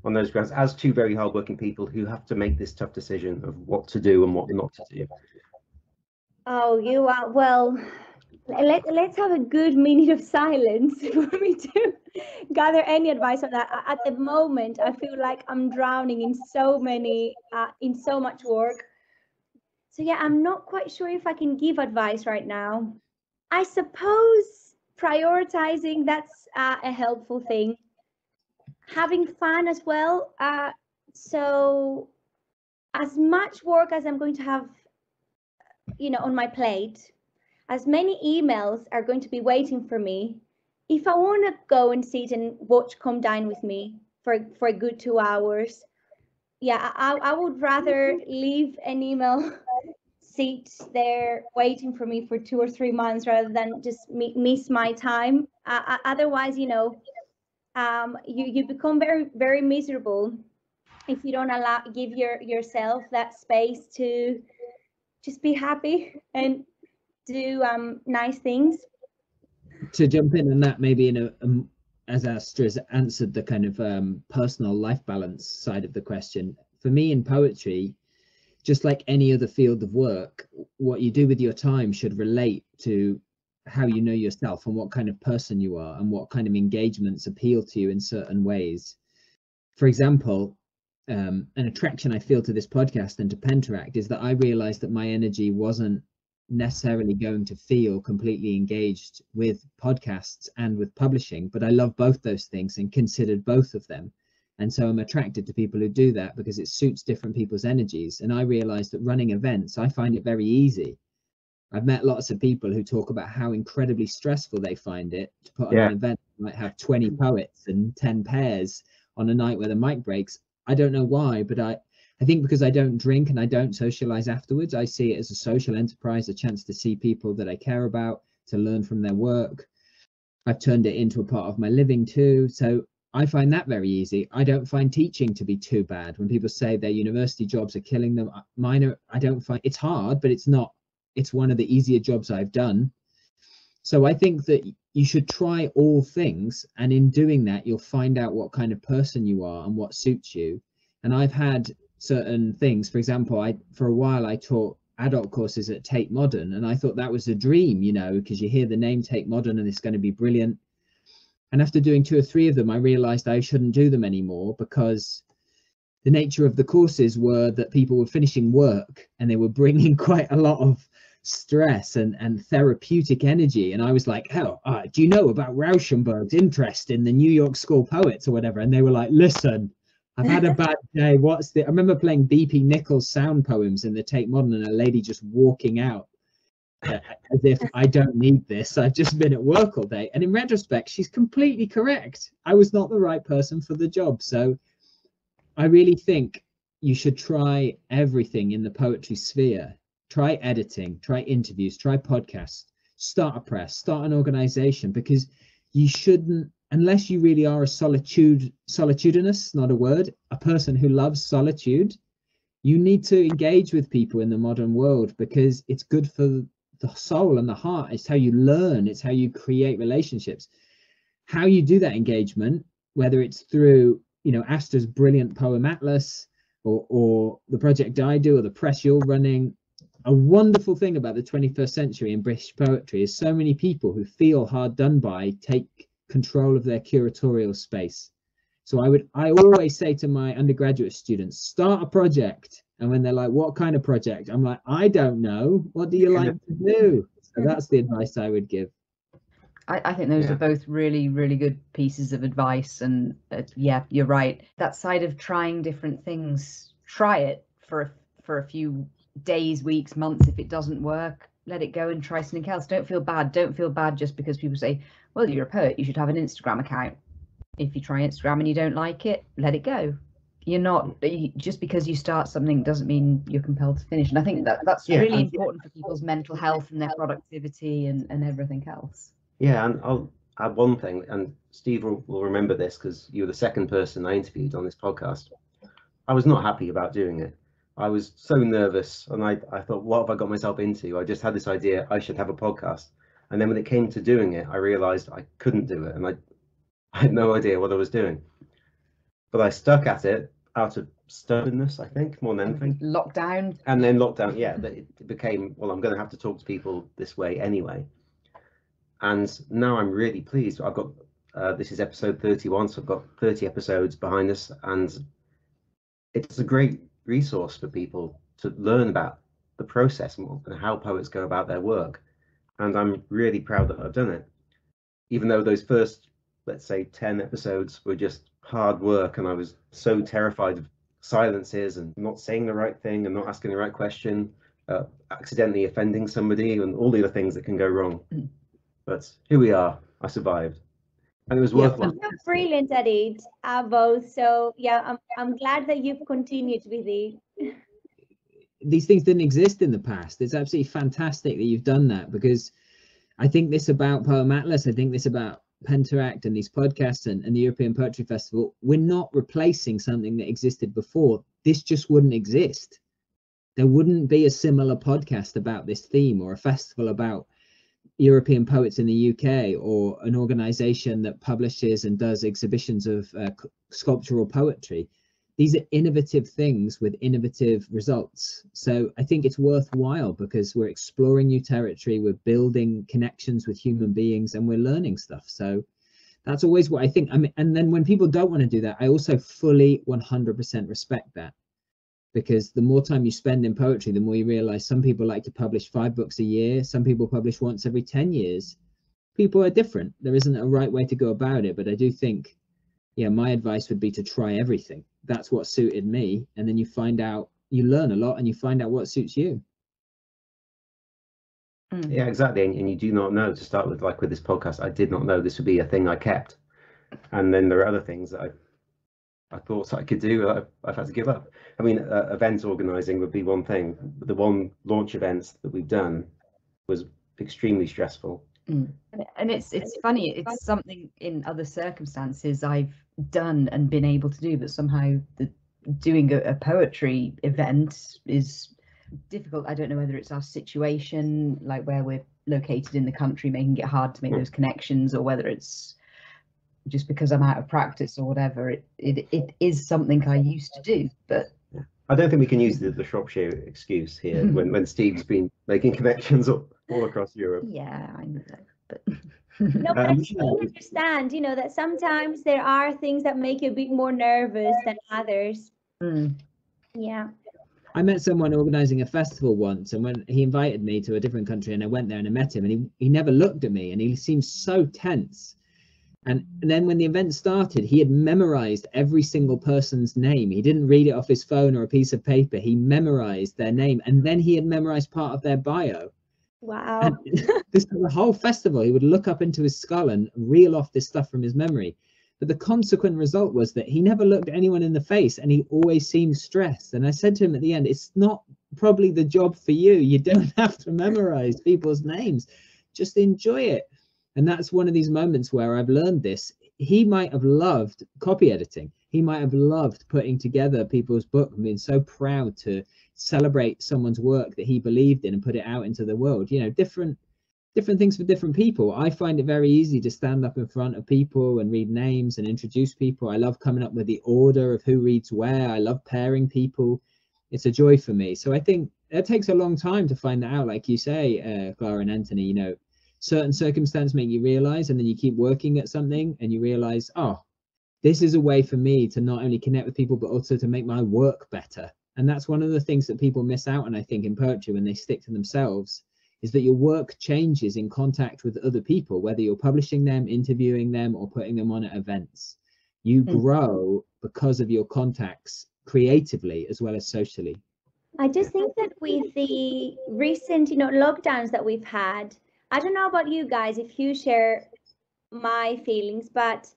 those grounds, as two very hardworking people who have to make this tough decision of what to do and what not to do? Oh, you are, well, let's have a good minute of silence for me to gather any advice on that. At the moment, I feel like I'm drowning in so much work. So yeah, I'm not quite sure if I can give advice right now. I suppose prioritizing, that's a helpful thing. Having fun as well. So as much work as I'm going to have, you know, on my plate, as many emails are going to be waiting for me. If I want to go and sit and watch Come Dine With Me for a good 2 hours, yeah, I would rather leave an email sit there waiting for me for 2 or 3 months rather than just miss my time. Otherwise, you know, you become very, very miserable if you don't give yourself that space to just be happy and do nice things. To jump in on that, maybe in as Astra's answered the kind of personal life balance side of the question, for me in poetry, just like any other field of work, what you do with your time should relate to how you know yourself and what kind of person you are and what kind of engagements appeal to you in certain ways. For example, an attraction I feel to this podcast and to Penteract is that I realized that my energy wasn't necessarily going to feel completely engaged with podcasts and with publishing, but I love both those things and considered both of them. And so I'm attracted to people who do that because it suits different people's energies. And I realized that running events, I find it very easy. I've met lots of people who talk about how incredibly stressful they find it to put on Yeah. an event that might have 20 poets and 10 pairs on a night where the mic breaks. I don't know why, but I think because I don't drink and I don't socialize afterwards, I see it as a social enterprise, a chance to see people that I care about, to learn from their work. I've turned it into a part of my living too. So I find that very easy. I don't find teaching to be too bad. When people say their university jobs are killing them, mine are, I don't find it's hard, but it's not. It's one of the easier jobs I've done. So I think that you should try all things, and in doing that, you'll find out what kind of person you are and what suits you. And I've had certain things. For example, for a while I taught adult courses at Tate Modern, and I thought that was a dream, you know, because you hear the name Tate Modern and it's going to be brilliant. And after doing 2 or 3 of them, I realized I shouldn't do them anymore, because the nature of the courses were that people were finishing work and they were bringing quite a lot of stress and therapeutic energy. And I was like, oh, do you know about Rauschenberg's interest in the New York School poets or whatever? And they were like, listen, I've had a bad day. I remember playing B.P. Nichols sound poems in the Tate Modern, and a lady just walking out as if I don't need this. I've just been at work all day. And in retrospect, she's completely correct. I was not the right person for the job. So I really think you should try everything in the poetry sphere. Try editing, try interviews, try podcasts, start a press, start an organization, because you shouldn't, unless you really are a solitudinous, not a word, a person who loves solitude, you need to engage with people in the modern world, because it's good for the soul and the heart. It's how you learn, it's how you create relationships. How you do that engagement, whether it's through, you know, Astra's brilliant poem atlas, or the project I do, or the press you're running. A wonderful thing about the 21st century in British poetry is so many people who feel hard done by take control of their curatorial space. So I always say to my undergraduate students, start a project. And when they're like, what kind of project? I'm like, I don't know. What do you like to do? So that's the advice I would give. I think those are both really, really good pieces of advice. And yeah, you're right. That side of trying different things, try it for a few days, weeks, months. If it doesn't work, let it go and try something else. Don't feel bad. Don't feel bad just because people say, well, you're a poet, you should have an Instagram account. If you try Instagram and you don't like it, let it go. You're not, just because you start something doesn't mean you're compelled to finish. And I think that's really important for people's mental health and their productivity and everything else. Yeah, and I'll add one thing, and Steve will remember this because you were the second person I interviewed on this podcast. I was not happy about doing it. I was so nervous, and I thought, what have I got myself into? I just had this idea I should have a podcast. And then when it came to doing it, I realized I couldn't do it, and I had no idea what I was doing. But I stuck at it out of stubbornness, I think, more than anything. Lockdown. And then lockdown, yeah, it became, well, I'm going to have to talk to people this way anyway. And now I'm really pleased. I've got, this is episode 31, so I've got 30 episodes behind us, and it's a great resource for people to learn about the process and how poets go about their work. And I'm really proud that I've done it. Even though those first, let's say, 10 episodes were just hard work, and I was so terrified of silences and not saying the right thing and not asking the right question, accidentally offending somebody, and all the other things that can go wrong. But here we are. I survived, and it was worthwhile. You're brilliant at it, both. So yeah, I'm glad that you've continued with it. These things didn't exist in the past. It's absolutely fantastic that you've done that, because I think this about Poem Atlas, I think this about Penteract and these podcasts and the European Poetry Festival, we're not replacing something that existed before. This just wouldn't exist. There wouldn't be a similar podcast about this theme, or a festival about European poets in the UK, or an organization that publishes and does exhibitions of sculptural poetry. These are innovative things with innovative results. So I think it's worthwhile, because we're exploring new territory, we're building connections with human beings, and we're learning stuff. So that's always what I think. I mean, and then when people don't want to do that, I also fully 100% respect that, because the more time you spend in poetry, the more you realize some people like to publish 5 books a year. Some people publish once every 10 years. People are different. There isn't a right way to go about it. But I do think, yeah, my advice would be to try everything. That's what suited me. And then you find out, you learn a lot, and you find out what suits you. Yeah, exactly. And you do not know, to start with, like with this podcast, I did not know this would be a thing I kept. And then there are other things that I thought I could do, I've had to give up. I mean, event organizing would be one thing. The one launch events that we've done was extremely stressful. And it's funny, it's something in other circumstances I've done and been able to do, but somehow doing a poetry event is difficult. I don't know whether it's our situation, like where we're located in the country, making it hard to make those connections, or whether it's just because I'm out of practice or whatever. It is something I used to do, but I don't think we can use the Shropshire excuse here when Steve's been making connections all across Europe. Yeah, I know that, but no, but I still understand, you know, that sometimes there are things that make you a bit more nervous than others. Yeah. I met someone organizing a festival once, and when he invited me to a different country and I went there and I met him, and he never looked at me and he seemed so tense. And then when the event started, he had memorized every single person's name. He didn't read it off his phone or a piece of paper. He memorized their name, and then he had memorized part of their bio. Wow. And this the whole festival, he would look up into his skull and reel off this stuff from his memory. But the consequent result was that he never looked at anyone in the face, and he always seemed stressed. And I said to him at the end, it's not probably the job for you. You don't have to memorize people's names. Just enjoy it. And that's one of these moments where I've learned this. He might have loved copy editing. He might have loved putting together people's book and being so proud to celebrate someone's work that he believed in and put it out into the world. You know, different things for different people. I find it very easy to stand up in front of people and read names and introduce people. I love coming up with the order of who reads where. I love pairing people. It's a joy for me. So I think it takes a long time to find that out. Like you say, Clara and Anthony, you know, certain circumstances make you realize, and then you keep working at something and you realize, oh, this is a way for me to not only connect with people, but also to make my work better. And that's one of the things that people miss out on, I think, in poetry when they stick to themselves, is that your work changes in contact with other people, whether you're publishing them, interviewing them, or putting them on at events. You grow because of your contacts creatively as well as socially. I just think that with the recent, you know, lockdowns that we've had, I don't know about you guys, if you share my feelings, but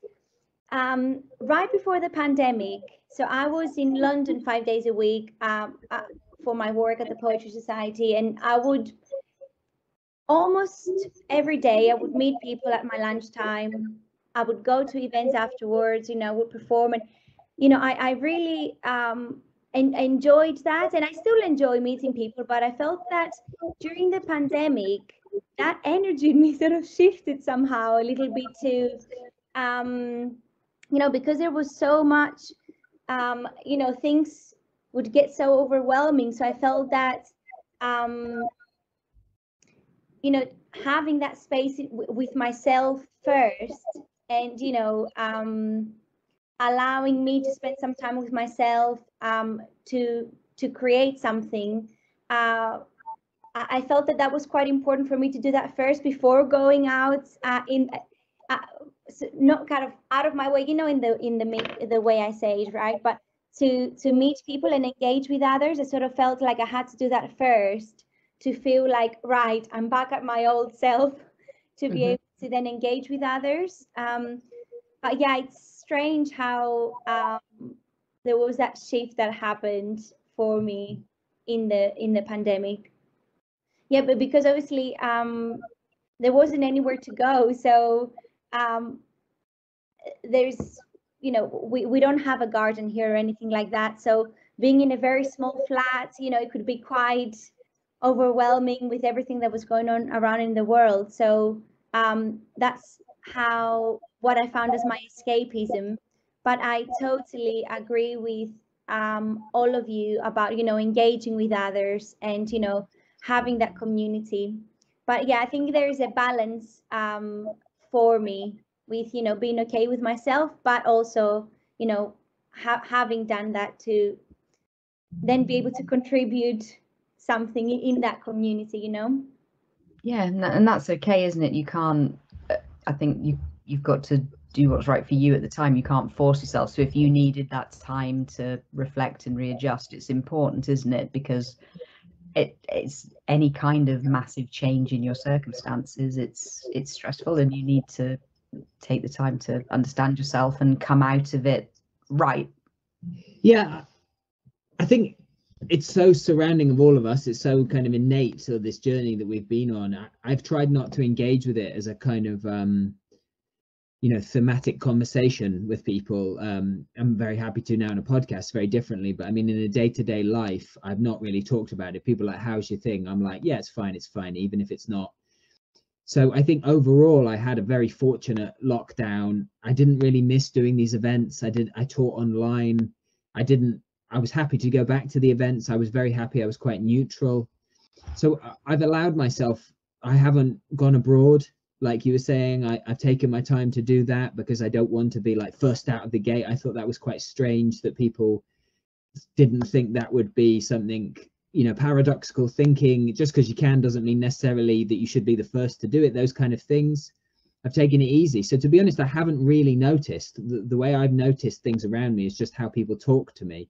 right before the pandemic, so I was in London 5 days a week for my work at the Poetry Society, and I would almost every day, I would meet people at my lunchtime. I would go to events afterwards, you know, would perform, and, you know, I really enjoyed that, and I still enjoy meeting people, but I felt that during the pandemic, that energy in me sort of shifted somehow a little bit to, you know, because there was so much, you know, things would get so overwhelming. So I felt that, you know, having that space with myself first, and, you know, allowing me to spend some time with myself, to create something. I felt that that was quite important for me to do that first before going out so not kind of out of my way, you know, in the way I say it, right? But to meet people and engage with others, I sort of felt like I had to do that first to feel like, right, I'm back at my old self, to be able to then engage with others. But yeah, it's strange how there was that shift that happened for me in the pandemic. Yeah, but because obviously there wasn't anywhere to go, so there's, you know, we don't have a garden here or anything like that. So being in a very small flat, you know, it could be quite overwhelming with everything that was going on around in the world. So that's what I found as my escapism. But I totally agree with all of you about, you know, engaging with others and, you know, having that community. But yeah, I think there is a balance for me with, you know, being okay with myself, but also, you know, having done that to then be able to contribute something in that community, you know. Yeah, and that's okay, isn't it? You can't, I think you've got to do what's right for you at the time. You can't force yourself. So if you needed that time to reflect and readjust, it's important, isn't it? Because it's any kind of massive change in your circumstances. It's stressful, and you need to take the time to understand yourself and come out of it right. Yeah, I think it's so surrounding of all of us. It's so kind of innate to this journey that we've been on. I've tried not to engage with it as a kind of thematic conversation with people. I'm very happy to now in a podcast very differently, but I mean, in a day-to-day life, I've not really talked about it. People are like, how's your thing? I'm like, yeah, it's fine, even if it's not. So I think overall I had a very fortunate lockdown. I didn't really miss doing these events. I taught online. I was happy to go back to the events. I was very happy. I was quite neutral. So I've allowed myself, I haven't gone abroad. Like you were saying, I've taken my time to do that because I don't want to be like first out of the gate. I thought that was quite strange that people didn't think that would be something, paradoxical thinking. Just because you can doesn't mean necessarily that you should be the first to do it. Those kind of things. I've taken it easy. So to be honest, I haven't really noticed. The way I've noticed things around me is just how people talk to me.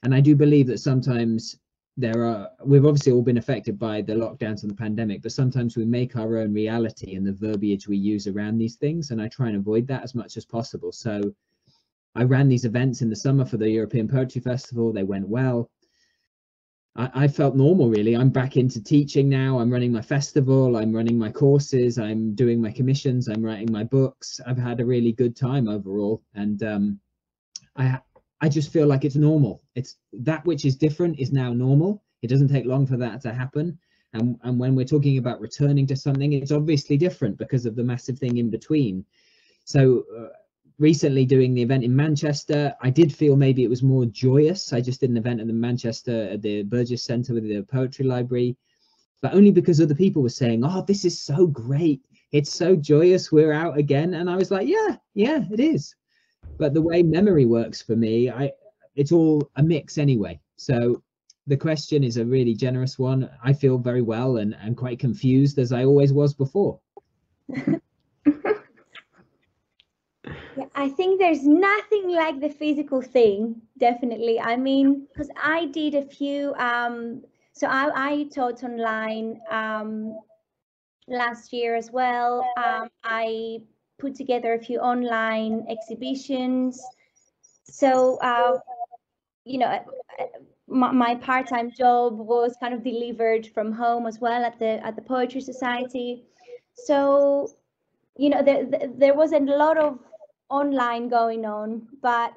And I do believe that sometimes we've obviously all been affected by the lockdowns and the pandemic, but sometimes we make our own reality and the verbiage we use around these things. And I try and avoid that as much as possible. So I ran these events in the summer for the European Poetry Festival. They went well. I felt normal, really. I'm back into teaching now. I'm running my festival. I'm running my courses. I'm doing my commissions. I'm writing my books. I've had a really good time overall. And I just feel like it's normal. It's that which is different is now normal. It doesn't take long for that to happen. And when we're talking about returning to something, it's obviously different because of the massive thing in between. So recently doing the event in Manchester, I did feel maybe it was more joyous. I just did an event in Manchester at the Burgess Centre with the Poetry Library, but only because other people were saying, oh, this is so great. It's so joyous. We're out again. And I was like, yeah, it is. But the way memory works for me, it's all a mix anyway. So the question is a really generous one. I feel very well and quite confused as I always was before. Yeah, I think there's nothing like the physical thing, definitely. I mean, because I did a few, so I taught online last year as well. I put together a few online exhibitions. So, my part-time job was kind of delivered from home as well at the Poetry Society. So, there wasn't a lot of online going on, but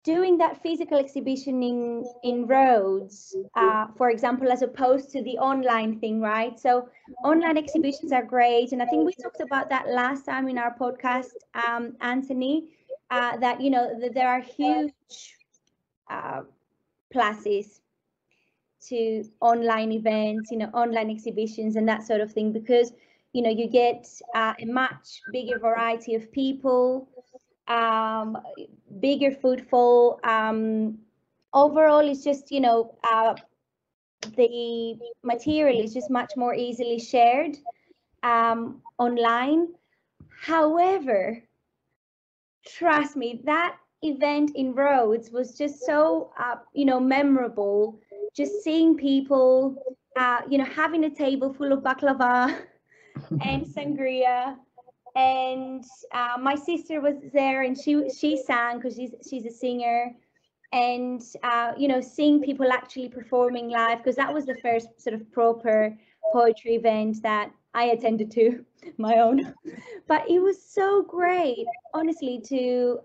doing that physical exhibition in Rhodes, for example, as opposed to the online thing, right? So online exhibitions are great, and I think we talked about that last time in our podcast, Anthony, that that there are huge pluses to online events, online exhibitions and that sort of thing, because you get a much bigger variety of people, bigger footfall. Overall, it's just the material is just much more easily shared online. However, trust me, that event in Rhodes was just so memorable. Just seeing people having a table full of baklava and sangria, and my sister was there, and she sang because she's a singer, and seeing people actually performing live, because that was the first sort of proper poetry event that I attended to, my own. But it was so great, honestly, to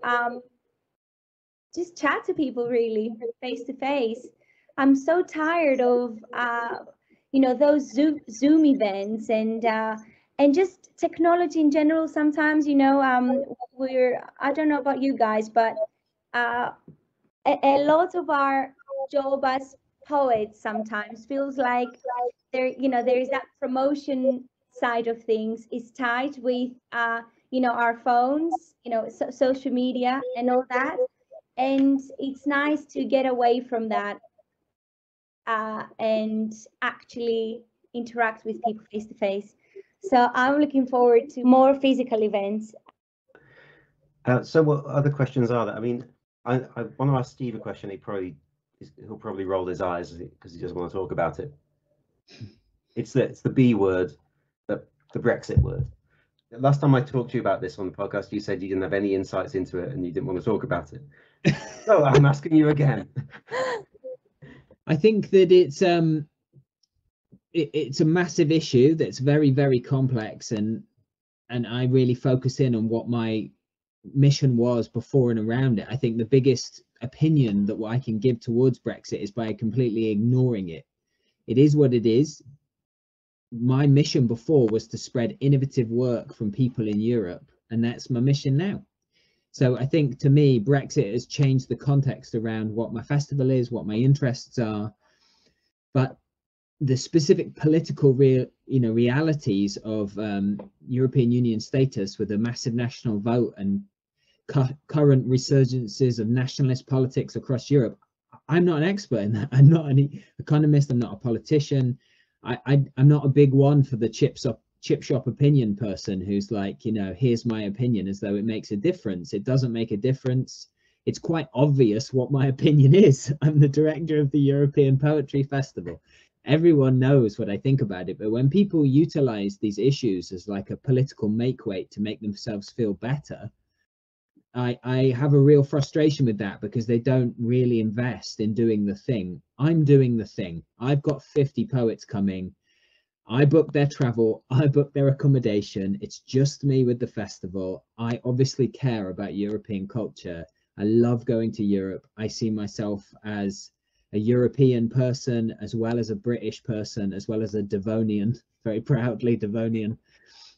just chat to people really face to face. I'm so tired of those Zoom events and just technology in general. Sometimes I don't know about you guys, but a lot of our job as poets sometimes feels like there is that promotion side of things is tied with our phones, social media and all that, and it's nice to get away from that and actually interact with people face to face. So I'm looking forward to more physical events. So what other questions are there? I mean, I want to ask Steve a question he probably he'll probably roll his eyes because he doesn't want to talk about it. It's the B word, the Brexit word. Last time I talked to you about this on the podcast, you said you didn't have any insights into it and you didn't want to talk about it. So I'm asking you again. I think that it's a massive issue that's very, very complex, and I really focus in on what my mission was before and around it. I think the biggest opinion that I can give towards Brexit is by completely ignoring it. It is what it is. My mission before was to spread innovative work from people in Europe, and that's my mission now. So I think, to me, Brexit has changed the context around what my festival is, what my interests are, but the specific political realities of European Union status with a massive national vote and current resurgences of nationalist politics across Europe. I'm not an expert in that. I'm not an economist. I'm not a politician. I'm not a big one for the chip shop opinion person who's like, here's my opinion, as though it makes a difference. It doesn't make a difference. It's quite obvious what my opinion is. I'm the director of the European Poetry Festival. Everyone knows what I think about it. But when people utilize these issues as like a political make-weight to make themselves feel better, I have a real frustration with that, because they don't really invest in doing the thing. I'm doing the thing. I've got 50 poets coming. I book their travel. I book their accommodation. It's just me with the festival. I obviously care about European culture. I love going to Europe. I see myself as a European person, as well as a British person, as well as a Devonian, very proudly Devonian.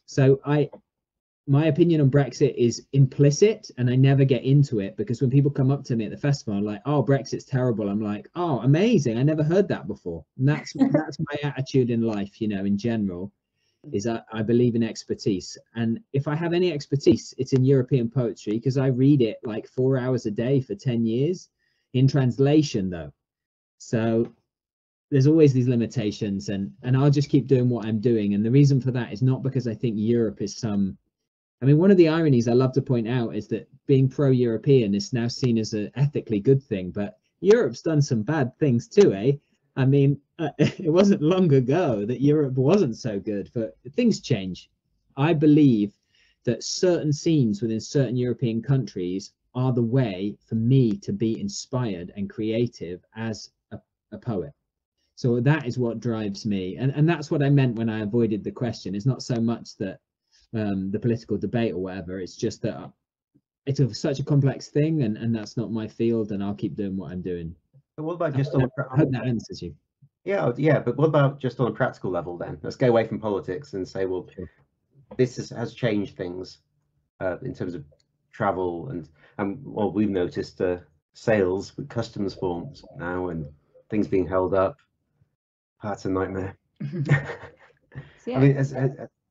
So my opinion on Brexit is implicit, and I never get into it, because when people come up to me at the festival, I'm like, oh, Brexit's terrible. I'm like, oh, amazing. I never heard that before. And that's my attitude in life, in general, is I believe in expertise. And if I have any expertise, it's in European poetry, because I read it like 4 hours a day for 10 years in translation, though. So there's always these limitations, and I'll just keep doing what I'm doing. And the reason for that is not because I think Europe is one of the ironies I love to point out is that being pro-European is now seen as an ethically good thing, but Europe's done some bad things too, eh? It wasn't long ago that Europe wasn't so good, but things change. I believe that certain scenes within certain European countries are the way for me to be inspired and creative as a poet. So that is what drives me. And that's what I meant when I avoided the question. It's not so much that the political debate or whatever. It's just that it's such a complex thing, and that's not my field, and I'll keep doing what I'm doing. But what about just I hope that answers you. Yeah, but what about just on a practical level then? Let's go away from politics and say, well, Sure. This has changed things in terms of travel, and well, we've noticed sales with customs forms now and things being held up. That's a nightmare. Yeah.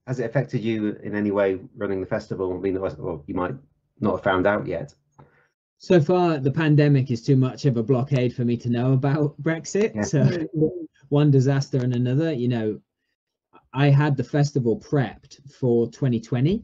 Has it affected you in any way running the festival? Or you might not have found out yet. So far, the pandemic is too much of a blockade for me to know about Brexit. Yeah. So one disaster and another. I had the festival prepped for 2020,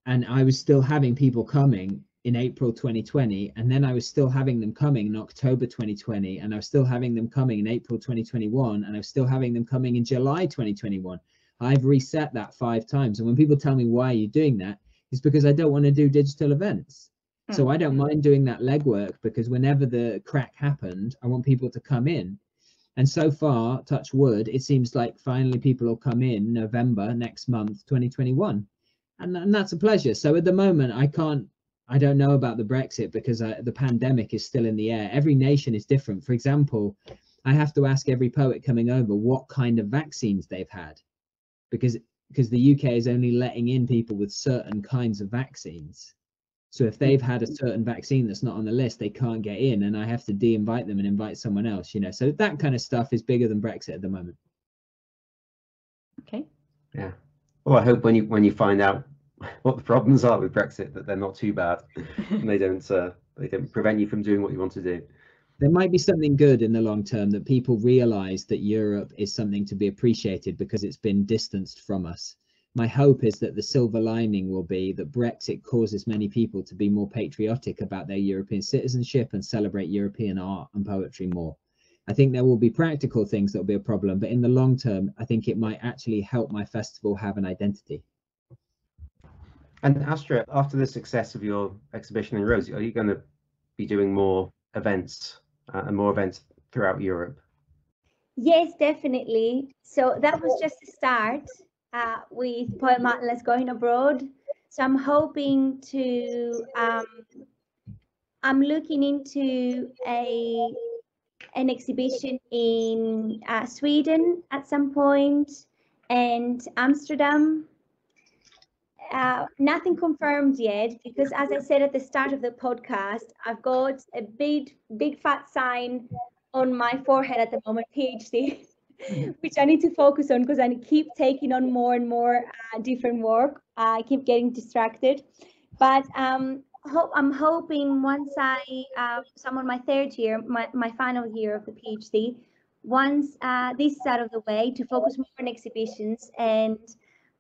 and I was still having people coming in April 2020, and then I was still having them coming in October 2020, and I was still having them coming in April 2021, and I was still having them coming in July 2021. I've reset that 5 times. And when people tell me, why are you doing that? It's because I don't want to do digital events. So I don't mind doing that legwork, because whenever the crack happened, I want people to come in. And so far, touch wood, it seems like finally people will come in November next month, 2021. And that's a pleasure. So at the moment, I don't know about the Brexit, because the pandemic is still in the air. Every nation is different. For example, I have to ask every poet coming over what kind of vaccines they've had. Because the UK is only letting in people with certain kinds of vaccines. So if they've had a certain vaccine that's not on the list, they can't get in, and I have to de-invite them and invite someone else, So that kind of stuff is bigger than Brexit at the moment. Okay. Yeah. Well, I hope when you find out what the problems are with Brexit, that they're not too bad and they don't prevent you from doing what you want to do. There might be something good in the long term, that people realize that Europe is something to be appreciated because it's been distanced from us. my hope is that the silver lining will be that Brexit causes many people to be more patriotic about their European citizenship and celebrate European art and poetry more. I think there will be practical things that will be a problem, but in the long term, I think it might actually help my festival have an identity. And Astra, after the success of your exhibition in Rhodes, are you going to be doing more events and more events throughout Europe? Yes, definitely. So that was just the start with Poem Atlas going abroad. So I'm hoping to, I'm looking into an exhibition in Sweden at some point, and Amsterdam. Nothing confirmed yet, because as I said at the start of the podcast, I've got a big fat sign on my forehead at the moment, PhD, which I need to focus on because I keep taking on more and more different work. I keep getting distracted, but I'm hoping once so I'm on my third year, my final year of the PhD, once this is out of the way, to focus more on exhibitions and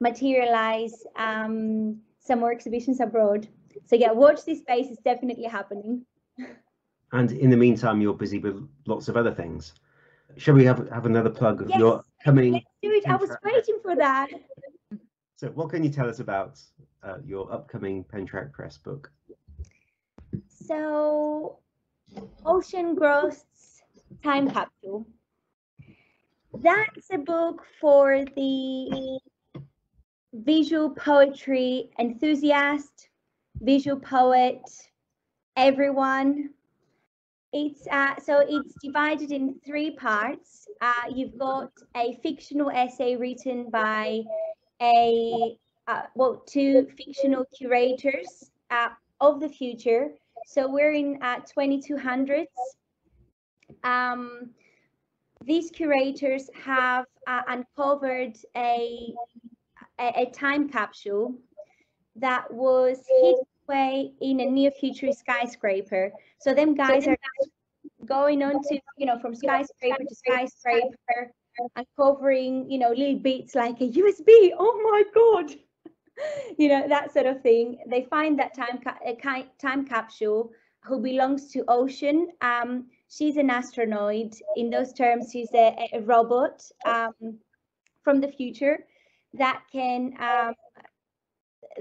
materialize some more exhibitions abroad. So yeah, watch this space, is definitely happening. And in the meantime, you're busy with lots of other things. Shall we have another plug of your coming? Let's do it. I was waiting for that. So what can you tell us about your upcoming Penteract Press book? So Ocean Growth's Time Capsule. That's a book for the visual poetry enthusiast, visual poet, everyone. It's so it's divided in 3 parts. You've got a fictional essay written by two fictional curators of the future. So we're in 2200s. These curators have uncovered a time capsule that was hidden away in a near future skyscraper. So them guys are going on to, from skyscraper to skyscraper, uncovering, little bits like a USB. Oh my God. That sort of thing. They find that time capsule who belongs to Ocean. She's an astronaut. In those terms, she's a robot from the future that can,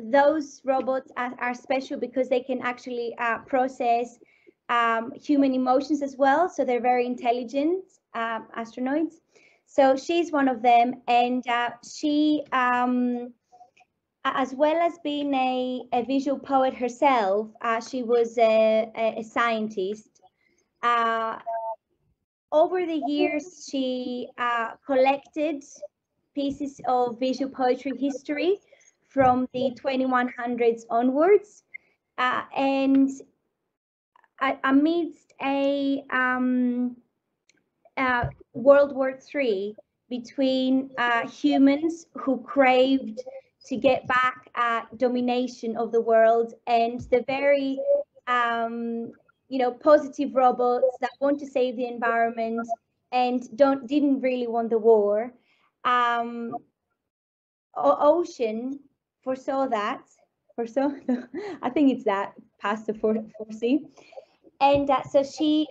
those robots are special because they can actually process human emotions as well. So they're very intelligent astronauts. So she's one of them, and she, as well as being a visual poet herself, she was a scientist. Over the years, she collected pieces of visual poetry history from the 2100s onwards, and amidst a World War III between humans who craved to get back domination of the world, and the very positive robots that want to save the environment and didn't really want the war. Ocean foresaw that. I think it's that past the foresee, and so she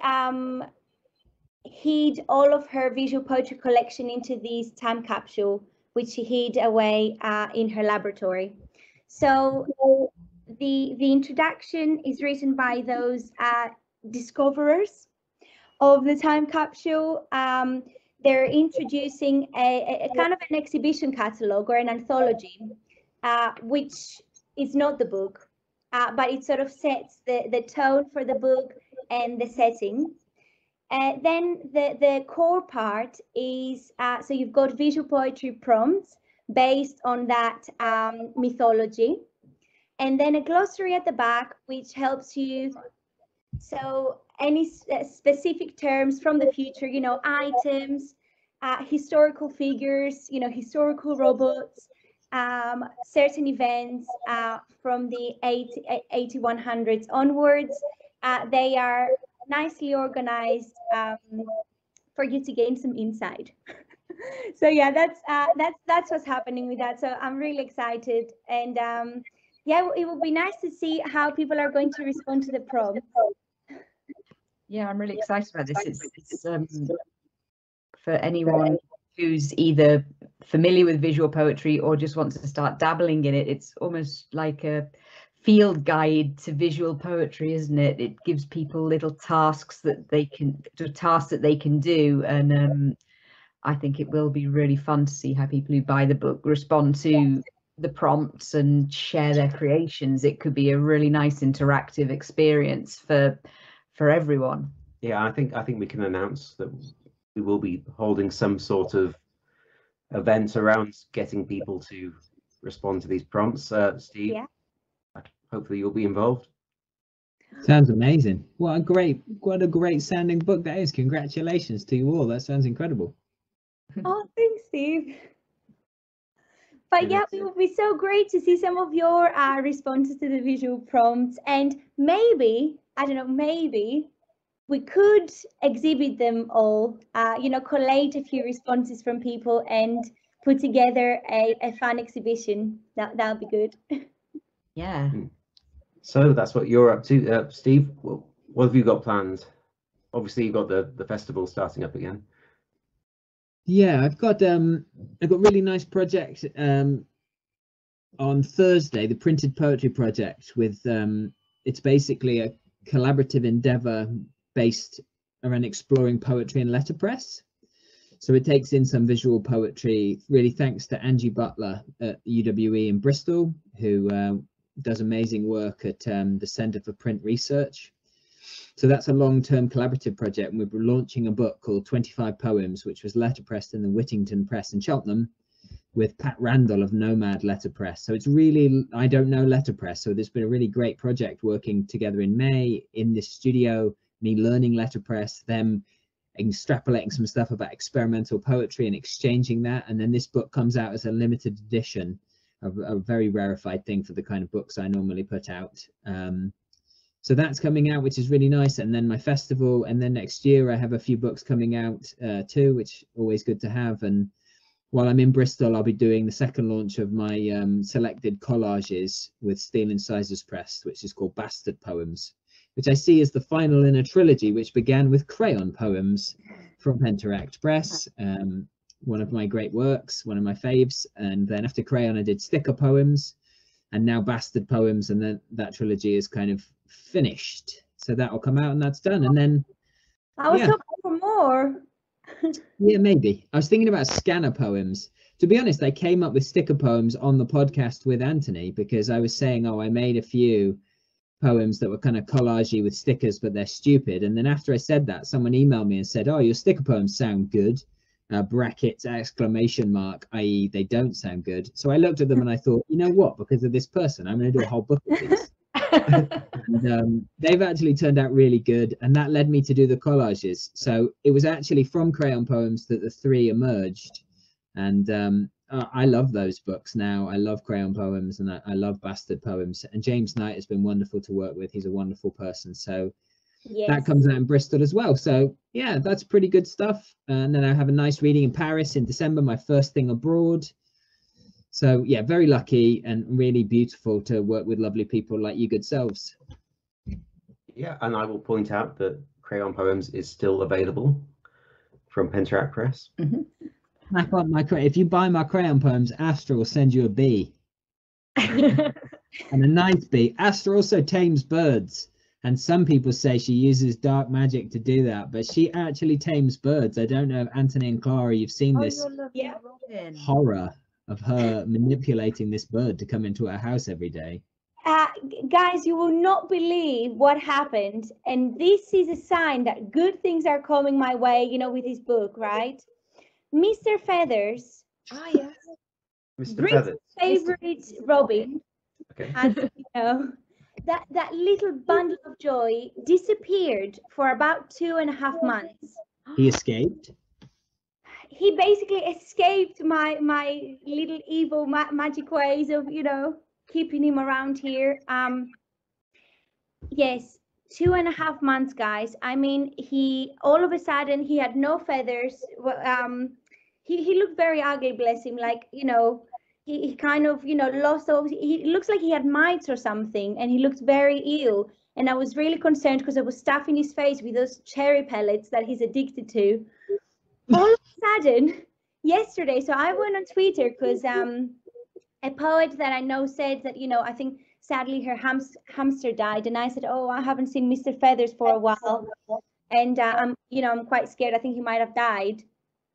hid all of her visual poetry collection into this time capsule, which she hid away in her laboratory. So the introduction is written by those discoverers of the time capsule. They're introducing a kind of an exhibition catalog or an anthology, which is not the book, but it sort of sets the tone for the book and the setting. Then the core part is, so you've got visual poetry prompts based on that mythology, and then a glossary at the back, which helps you, so any specific terms from the future, items, historical figures, historical robots, certain events from the 8100s onwards. They are nicely organized for you to gain some insight. So yeah, that's what's happening with that. So I'm really excited, and yeah, it will be nice to see how people are going to respond to the prompt. Yeah, I'm really excited about this. It's for anyone who's either familiar with visual poetry or just wants to start dabbling in it. It's almost like a field guide to visual poetry, isn't it? It gives people little tasks that they can do, and I think it will be really fun to see how people who buy the book respond to the prompts and share their creations. It could be a really nice interactive experience for everyone. Yeah, I think we can announce that we will be holding some sort of event around getting people to respond to these prompts. Steve, Yeah. hopefully you'll be involved. Sounds amazing. What a great sounding book that is. Congratulations to you all. That sounds incredible. Oh, thanks, Steve. But yeah, Yes. it would be so great to see some of your responses to the visual prompts, and maybe, I don't know, maybe we could exhibit them all, collate a few responses from people and put together a fun exhibition. That would be good. Yeah. So that's what you're up to, Steve. What have you got planned? Obviously, you've got the festival starting up again. Yeah, I've got really nice project on Thursday, the Printed Poetry Project with it's basically a collaborative endeavor based around exploring poetry and letterpress. So it takes in some visual poetry, really thanks to Angie Butler at UWE in Bristol, who does amazing work at the Centre for Print Research. So that's a long-term collaborative project, and we're launching a book called 25 Poems, which was letterpressed in the Whittington Press in Cheltenham with Pat Randall of Nomad Letterpress. So it's really, I don't know letterpress, so there's been a really great project working together in May in this studio, me learning letterpress, them extrapolating some stuff about experimental poetry and exchanging that, and then this book comes out as a limited edition, a very rarefied thing for the kind of books I normally put out. So that's coming out, which is really nice. And then my festival, and then next year I have a few books coming out too, which always good to have. And while I'm in Bristol, I'll be doing the second launch of my selected collages with Steel Incisors Press, which is called Bastard Poems, which I see as the final in a trilogy, which began with crayon poems from Penteract Press, one of my great works, one of my faves. And then after crayon, I did sticker poems, and now Bastard Poems, and then that trilogy is kind of finished. So that will come out and that's done. And then I was hoping for more. Yeah, maybe. I was thinking about scanner poems. To be honest, I came up with sticker poems on the podcast with Anthony because I was saying, oh, I made a few poems that were kind of collagey with stickers, but they're stupid. And then after I said that, someone emailed me and said, oh, your sticker poems sound good. Brackets, exclamation mark, i.e. they don't sound good. So I looked at them and I thought, you know what, because of this person, I'm going to do a whole book of these. And, they've actually turned out really good, and that led me to do the collages. So it was actually from crayon poems that the three emerged, and I love those books now. I love crayon poems, and I love Bastard Poems. And James Knight has been wonderful to work with. He's a wonderful person. So Yes. that comes out in Bristol as well. So yeah, that's pretty good stuff. And then I have a nice reading in Paris in December, my first thing abroad. So yeah, very lucky and really beautiful to work with lovely people like you good selves. Yeah, and I will point out that Crayon Poems is still available from Penteract Press. I want my if you buy my crayon poems, Astra will send you a bee. And a nice bee. Astra also tames birds, and some people say she uses dark magic to do that, but she actually tames birds. I don't know if Anthony and Clara, you've seen this horror of her manipulating this bird to come into our house every day. Guys, you will not believe what happened, and this is a sign that good things are coming my way, you know, with this book, right? Mr. Feathers, Yes. Mr. Brit's Feathers. favorite Robin, Okay. as you know, that little bundle of joy disappeared for about 2.5 months. He escaped. He basically escaped my little evil magic ways of, you know, keeping him around here. Yes, 2.5 months, guys. I mean, he all of a sudden he had no feathers. he looked very ugly, bless him. Like, you know, he kind of, you know, lost all. He looks like he had mites or something, and he looked very ill. And I was really concerned because I was stuffing his face with those cherry pellets that he's addicted to. All of a sudden, yesterday, so I went on Twitter because a poet that I know said that, you know, I think sadly her hamster died, and I said, oh, I haven't seen Mr. Feathers for a while, and I'm quite scared. I think he might have died.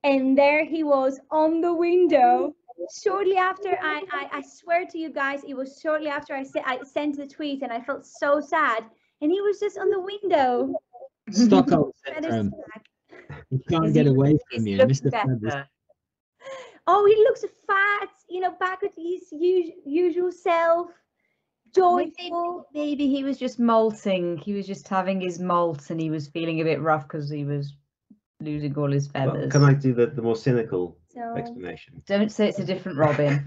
And there he was on the window. Shortly after, I swear to you guys, it was shortly after I sent the tweet, and I felt so sad. And he was just on the window. Stockholm syndrome. You can't get away from you, Mr. Feathers. Oh, he looks fat, you know, back at his usual self, joyful. Maybe he was just molting. He was just having his molt, and he was feeling a bit rough because he was losing all his feathers. Well, can I do the more cynical explanation? Don't say it's a different Robin.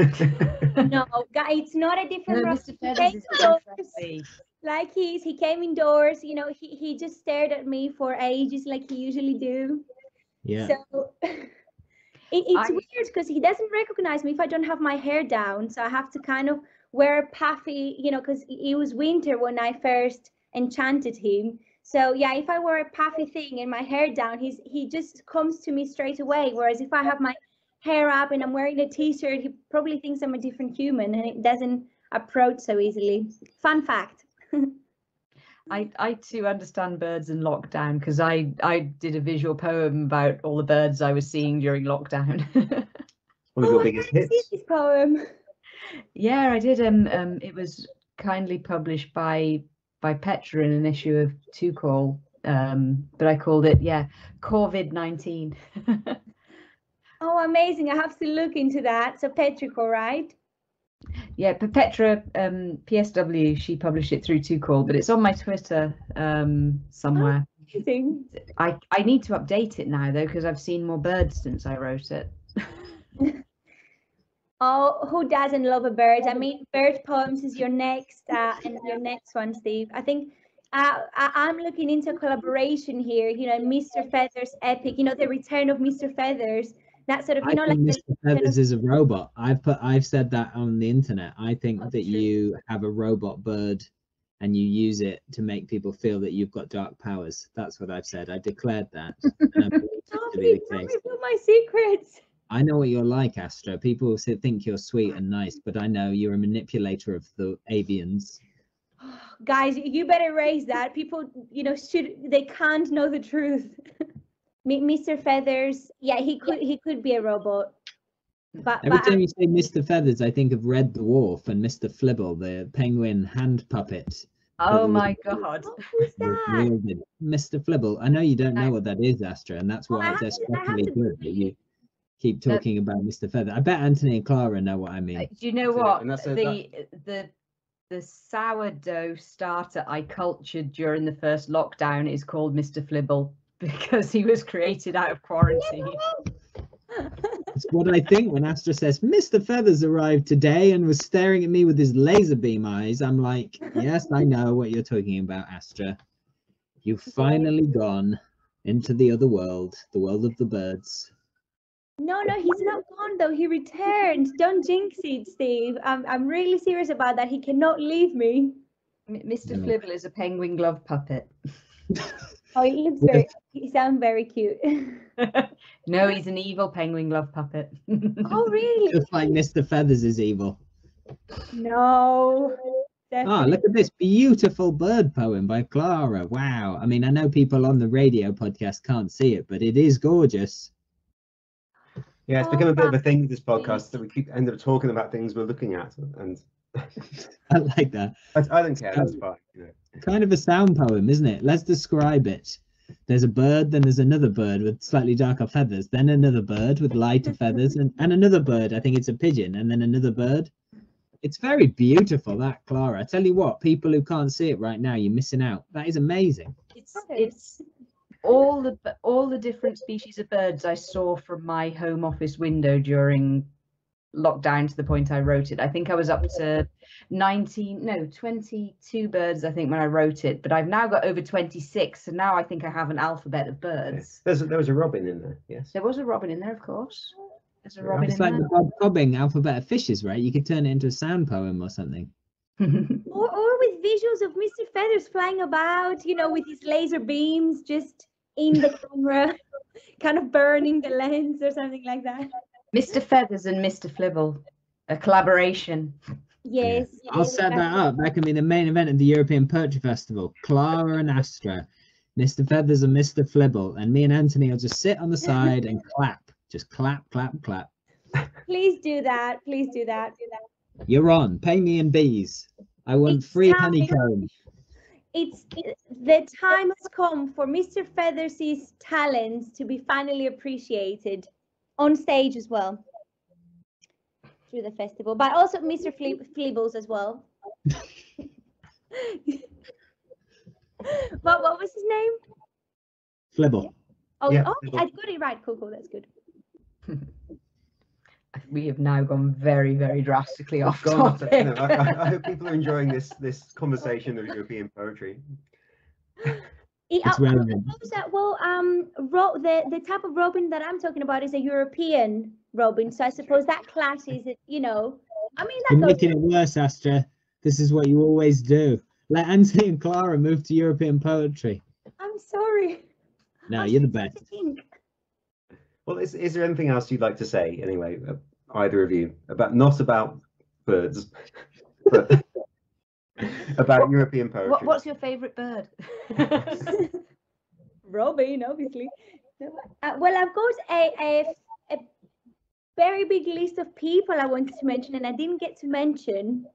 No, it's not a different No, Robin. Mr. Feathers is fantastic. Like he came indoors, you know, he just stared at me for ages like he usually do. Yeah. So it's weird because he doesn't recognize me if I don't have my hair down. So I have to kind of wear a puffy, you know, because it was winter when I first enchanted him. So yeah, if I wear a puffy thing and my hair down, he just comes to me straight away. Whereas if I have my hair up and I'm wearing a t-shirt, he probably thinks I'm a different human, and it doesn't approach so easily. Fun fact. I too understand birds in lockdown because I did a visual poem about all the birds I was seeing during lockdown. One of your biggest hits. This poem. Yeah, I did. It was kindly published by Petra in an issue of Two Call, but I called it COVID-19. Oh, amazing! I have to look into that. So Petrico, right? Yeah, Petra PSW, she published it through Two Call, but it's on my Twitter somewhere. Oh, amazing. I need to update it now though, because I've seen more birds since I wrote it. Oh, who doesn't love a bird? I mean, bird poems is your next and your next one, Steve. I think I'm looking into a collaboration here. You know, Mr. Feathers epic. You know, the return of Mr. Feathers. That sort of, you know, like Mr. Feathers is a robot. I've said that on the internet. I think that you have a robot bird and you use it to make people feel that you've got dark powers. That's what I've said. I declared that. Please reveal my secrets. I know what you're like, Astra. People think you're sweet and nice, but I know you're a manipulator of the avians. Guys, you better raise that. People, you know, they can't know the truth. Mr. Feathers, yeah, he could be a robot. But every time you say Mr. Feathers, I think of Red Dwarf and Mr. Flibble, the penguin hand puppet. Oh my God. Who's that? Mr. Flibble. I know you don't know what that is, Astra, and that's why it's especially good that you keep talking about Mr. Feather. I bet Anthony and Clara know what I mean. Do you know what? The sourdough starter I cultured during the first lockdown is called Mr. Flibble because he was created out of quarantine. It's what I think when Astra says, Mr. Feathers arrived today and was staring at me with his laser beam eyes. I'm like, yes, I know what you're talking about, Astra. You've finally gone into the other world, the world of the birds. No, he's not gone though. He returned. Don't jinx it, Steve. I'm really serious about that. He cannot leave me. Mr. Flibble is a penguin glove puppet. Oh, he sounds very cute. No, he's an evil penguin glove puppet. Oh, really? Just like Mr. Feathers is evil. No. Definitely. Look at this beautiful bird poem by Clara. Wow. I mean, I know people on the radio podcast can't see it, but it is gorgeous. Yeah, it's become a bit of a thing with this podcast that we end up talking about things we're looking at, and I like that. I don't care. That's fine. You know. Kind of a sound poem, isn't it? Let's describe it. There's a bird, then there's another bird with slightly darker feathers, then another bird with lighter feathers, and another bird. I think it's a pigeon, and then another bird. It's very beautiful, that, Clara. I tell you what, people who can't see it right now, you're missing out. That is amazing. It's all the different species of birds I saw from my home office window during lockdown to the point I wrote it. I think I was up to 22 birds, I think, when I wrote it, but I've now got over 26, so now I think I have an alphabet of birds. Yeah. There was a robin in there, yes. There was a robin in there, of course. There's a robin It's in like there. the Bob Cobbing alphabet of fishes, right? You could turn it into a sound poem or something. Or with visuals of Mr. Feathers flying about, you know, with his laser beams just in the camera, kind of burning the lens or something like that. Mr. Feathers and Mr. Flibble, a collaboration. Yes. I'll yes, set that up. That can be the main event of the European Poetry Festival. Clara and Astra, Mr. Feathers and Mr. Flibble, and me and Anthony will just sit on the side and clap. Just clap, clap, clap. Please do that. Please do that. You're on. Pay me in bees. I want It's free time. honeycomb. It's the time has come for Mr. Feathers' talents to be finally appreciated on stage as well through the festival, but also Mr. Flibbles as well. What was his name? Flibble. Oh, Yeah, oh, Flibble. I got it right. Cool, that's good. We have now gone very, very drastically off God, topic. no, I hope people are enjoying this conversation of European poetry. It's relevant. The type of robin that I'm talking about is a European robin, so I suppose that clashes it, you know. I mean, You're that goes. making it worse, Astra. This is what you always do. Let Anthony and Clara move to European poetry. I'm sorry. No, I you're the was trying to best. think. Well, is there anything else you'd like to say, anyway, either of you, not about birds, but about European poetry? What's your favourite bird? Robin, obviously. Well, I've got a very big list of people I wanted to mention, and I didn't get to mention.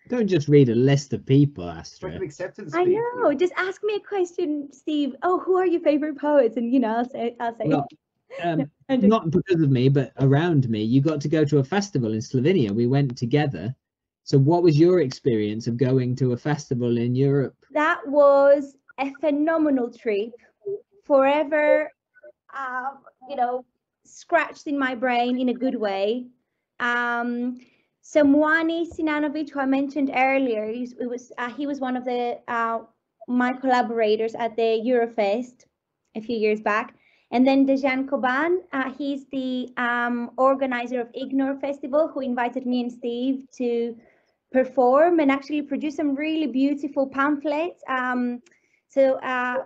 Don't just read a list of people, Like Astra. an acceptance I speech. know. Just ask me a question, Steve. Oh, who are your favorite poets? And I'll say. Well, And not because of me, but around me. You got to go to a festival in Slovenia. We went together. So what was your experience of going to a festival in Europe? that was a phenomenal trip. Forever, scratched in my brain in a good way. So Moani Sinanovic, who I mentioned earlier, he was one of the my collaborators at the Eurofest a few years back. And then Dejan Koban, he's the organizer of Ignore Festival, who invited me and Steve to perform and actually produce some really beautiful pamphlets. So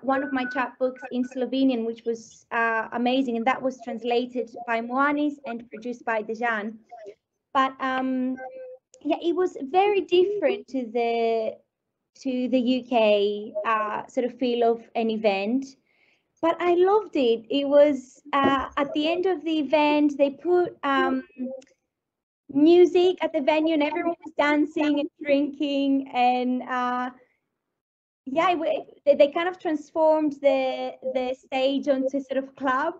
one of my chapbooks in Slovenian, which was amazing, and that was translated by Moanis and produced by Dejan. But yeah, it was very different to the UK sort of feel of an event. But I loved it. It was at the end of the event, they put music at the venue, and everyone was dancing and drinking, and yeah, they kind of transformed the stage onto sort of club.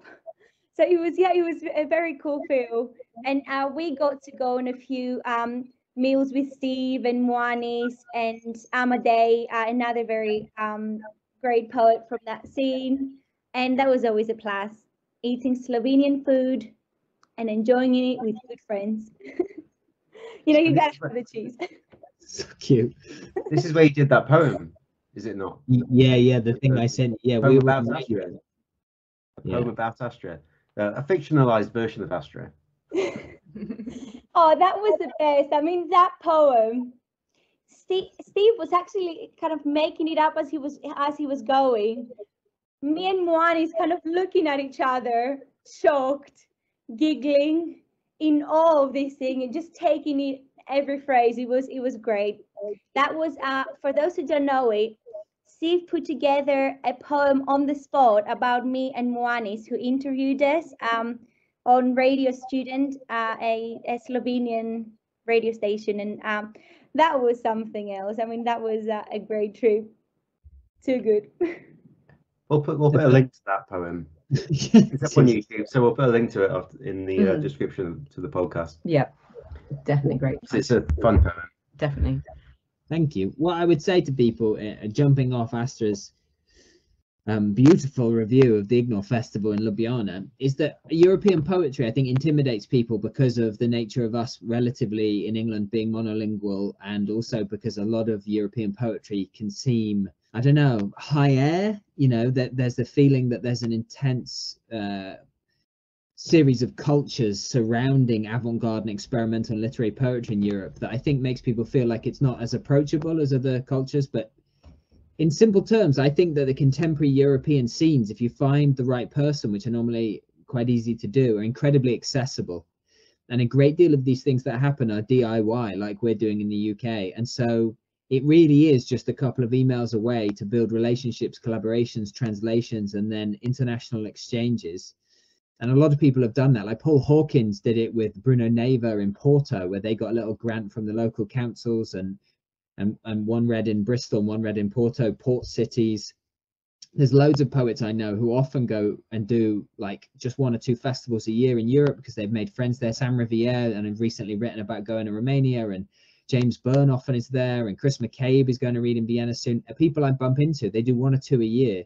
So it was a very cool feel, and we got to go on a few meals with Steve and Moanis and Amadei, another very great poet from that scene, and that was always a plus. Eating Slovenian food and enjoying it with good friends. You gotta have the cheese. So cute. This is where you did that poem, is it not? Yeah, the thing I sent. Yeah, Poem we were about Astra. A poem about Astra. A fictionalized version of Astra. Oh, that was the best. I mean, that poem. Steve was actually kind of making it up as he was going. Me and Moani kind of looking at each other, shocked, giggling, in awe of this thing, and just taking it every phrase. It was great. That was for those who don't know it, Steve put together a poem on the spot about me and Moanis, who interviewed us on Radio Student, a Slovenian radio station, and that was something else. I mean, that was a great trip. Too good. We'll put a link to that poem. It's up on YouTube, so we'll put a link to it in the description to the podcast. Yeah, definitely great. It's a fun poem. Definitely. Thank you. What I would say to people, jumping off Astra's beautiful review of the Ignore Festival in Ljubljana, is that European poetry, I think, intimidates people because of the nature of us relatively in England being monolingual, and also because a lot of European poetry can seem, I don't know, high air, that there's the feeling that there's an intense series of cultures surrounding avant-garde and experimental literary poetry in Europe that I think makes people feel like it's not as approachable as other cultures. But in simple terms, I think that the contemporary European scenes, if you find the right person, which are normally quite easy to do, are incredibly accessible. And a great deal of these things that happen are DIY, like we're doing in the UK. And so it really is just a couple of emails away to build relationships, collaborations, translations, and then international exchanges. And a lot of people have done that. Like Paul Hawkins did it with Bruno Neva in Porto, where they got a little grant from the local councils, and one read in Bristol and one read in Porto, port cities. There's loads of poets I know who often go and do like just 1 or 2 festivals a year in Europe because they've made friends there. Sam Riviere, and have recently written about going to Romania, and James Byrne often is there, and Chris McCabe is going to read in Vienna soon. People I bump into, they do 1 or 2 a year.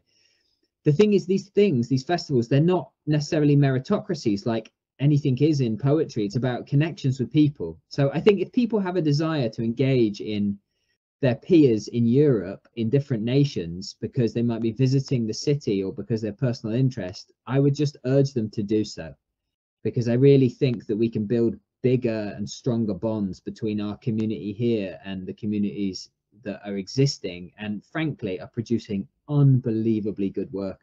The thing is, these festivals, they're not necessarily meritocracies like anything is in poetry. It's about connections with people. So I think if people have a desire to engage in their peers in Europe, in different nations, because they might be visiting the city or because they're personal interest, I would just urge them to do so, because I really think that we can build bigger and stronger bonds between our community here and the communities that are existing and frankly are producing unbelievably good work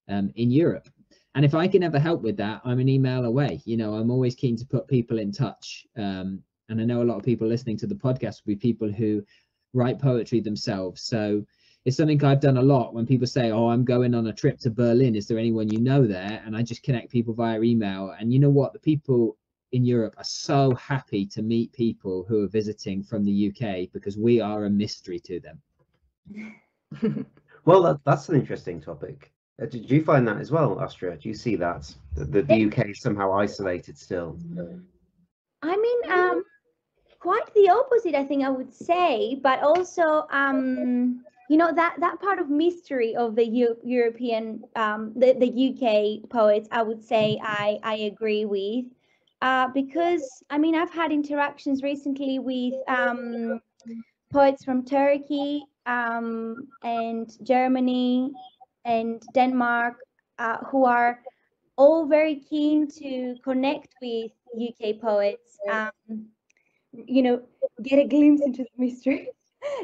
in Europe. And if I can ever help with that, I'm an email away. You know, I'm always keen to put people in touch. And I know a lot of people listening to the podcast will be people who write poetry themselves. So it's something I've done a lot when people say, oh, I'm going on a trip to Berlin, is there anyone you know there? And I just connect people via email. And you know what? The people in Europe are so happy to meet people who are visiting from the UK because we are a mystery to them. Well, that's an interesting topic. Did you find that as well, Astra? Do you see that the UK is somehow isolated still? I mean, quite the opposite, I think I would say, but also, you know, that part of mystery of the European, the UK poets, I would say I agree with, because I mean, I've had interactions recently with poets from Turkey and Germany and Denmark, who are all very keen to connect with UK poets. You know, get a glimpse into the mystery.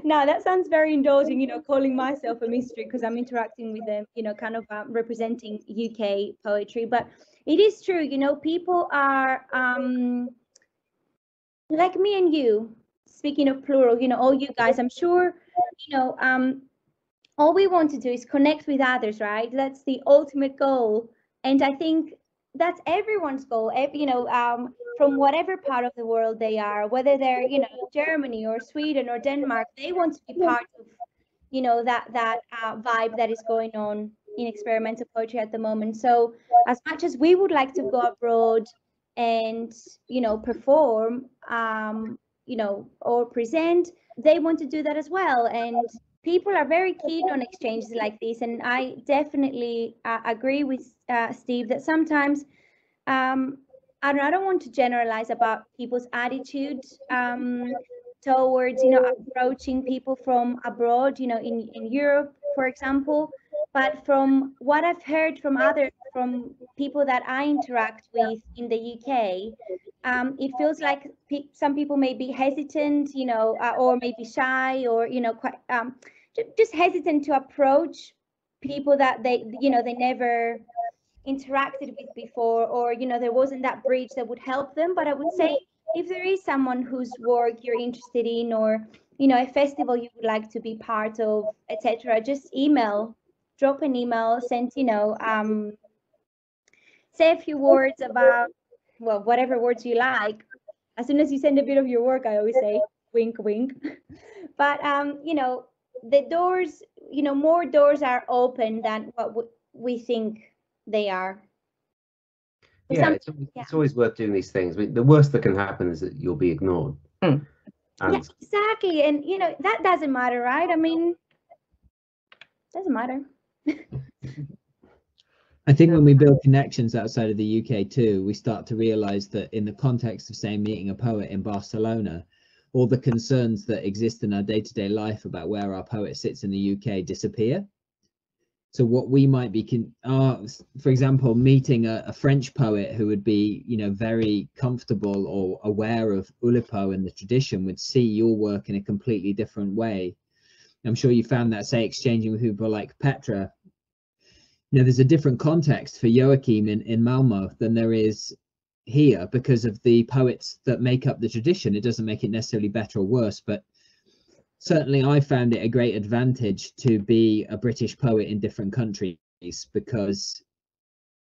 Now that sounds very indulging, you know, calling myself a mystery because I'm interacting with them, you know, kind of representing UK poetry. But it is true, you know, people are like me and you, speaking of plural, you know, all you guys, I'm sure, you know, all we want to do is connect with others, right? That's the ultimate goal. And I think that's everyone's goal, you know, from whatever part of the world they are, whether they're, you know, Germany or Sweden or Denmark, they want to be part of, you know, that vibe that is going on in experimental poetry at the moment. So as much as we would like to go abroad and, you know, perform, you know, or present, they want to do that as well. And people are very keen on exchanges like this. And I definitely agree with Steve that sometimes, I don't want to generalize about people's attitude towards, you know, approaching people from abroad, you know, in Europe, for example. But from what I've heard from people that I interact with in the UK, it feels like some people may be hesitant, you know, or maybe shy, or, you know, quite just hesitant to approach people that they, you know, they never interacted with before, or, you know, there wasn't that bridge that would help them. But I would say if there is someone whose work you're interested in, or, you know, a festival you would like to be part of, etc., just drop an email, send, you know, say a few words about, well, whatever words you like. As soon as you send a bit of your work, I always say wink wink. But you know, the doors, you know, more doors are open than what we think they are. Yeah, it's always worth doing these things. I mean, the worst that can happen is that you'll be ignored. And yeah, exactly. And, you know, that doesn't matter, right? I mean, doesn't matter. I think when we build connections outside of the UK too, we start to realize that in the context of, say, meeting a poet in Barcelona, all the concerns that exist in our day-to-day life about where our poet sits in the UK disappear. So what we might be, for example, meeting a French poet who would be, you know, very comfortable or aware of Oulipo and the tradition, would see your work in a completely different way. I'm sure you found that, say, exchanging with people like Petra. You know, there's a different context for Joachim in Malmö than there is here because of the poets that make up the tradition. It doesn't make it necessarily better or worse, but certainly I found it a great advantage to be a British poet in different countries, because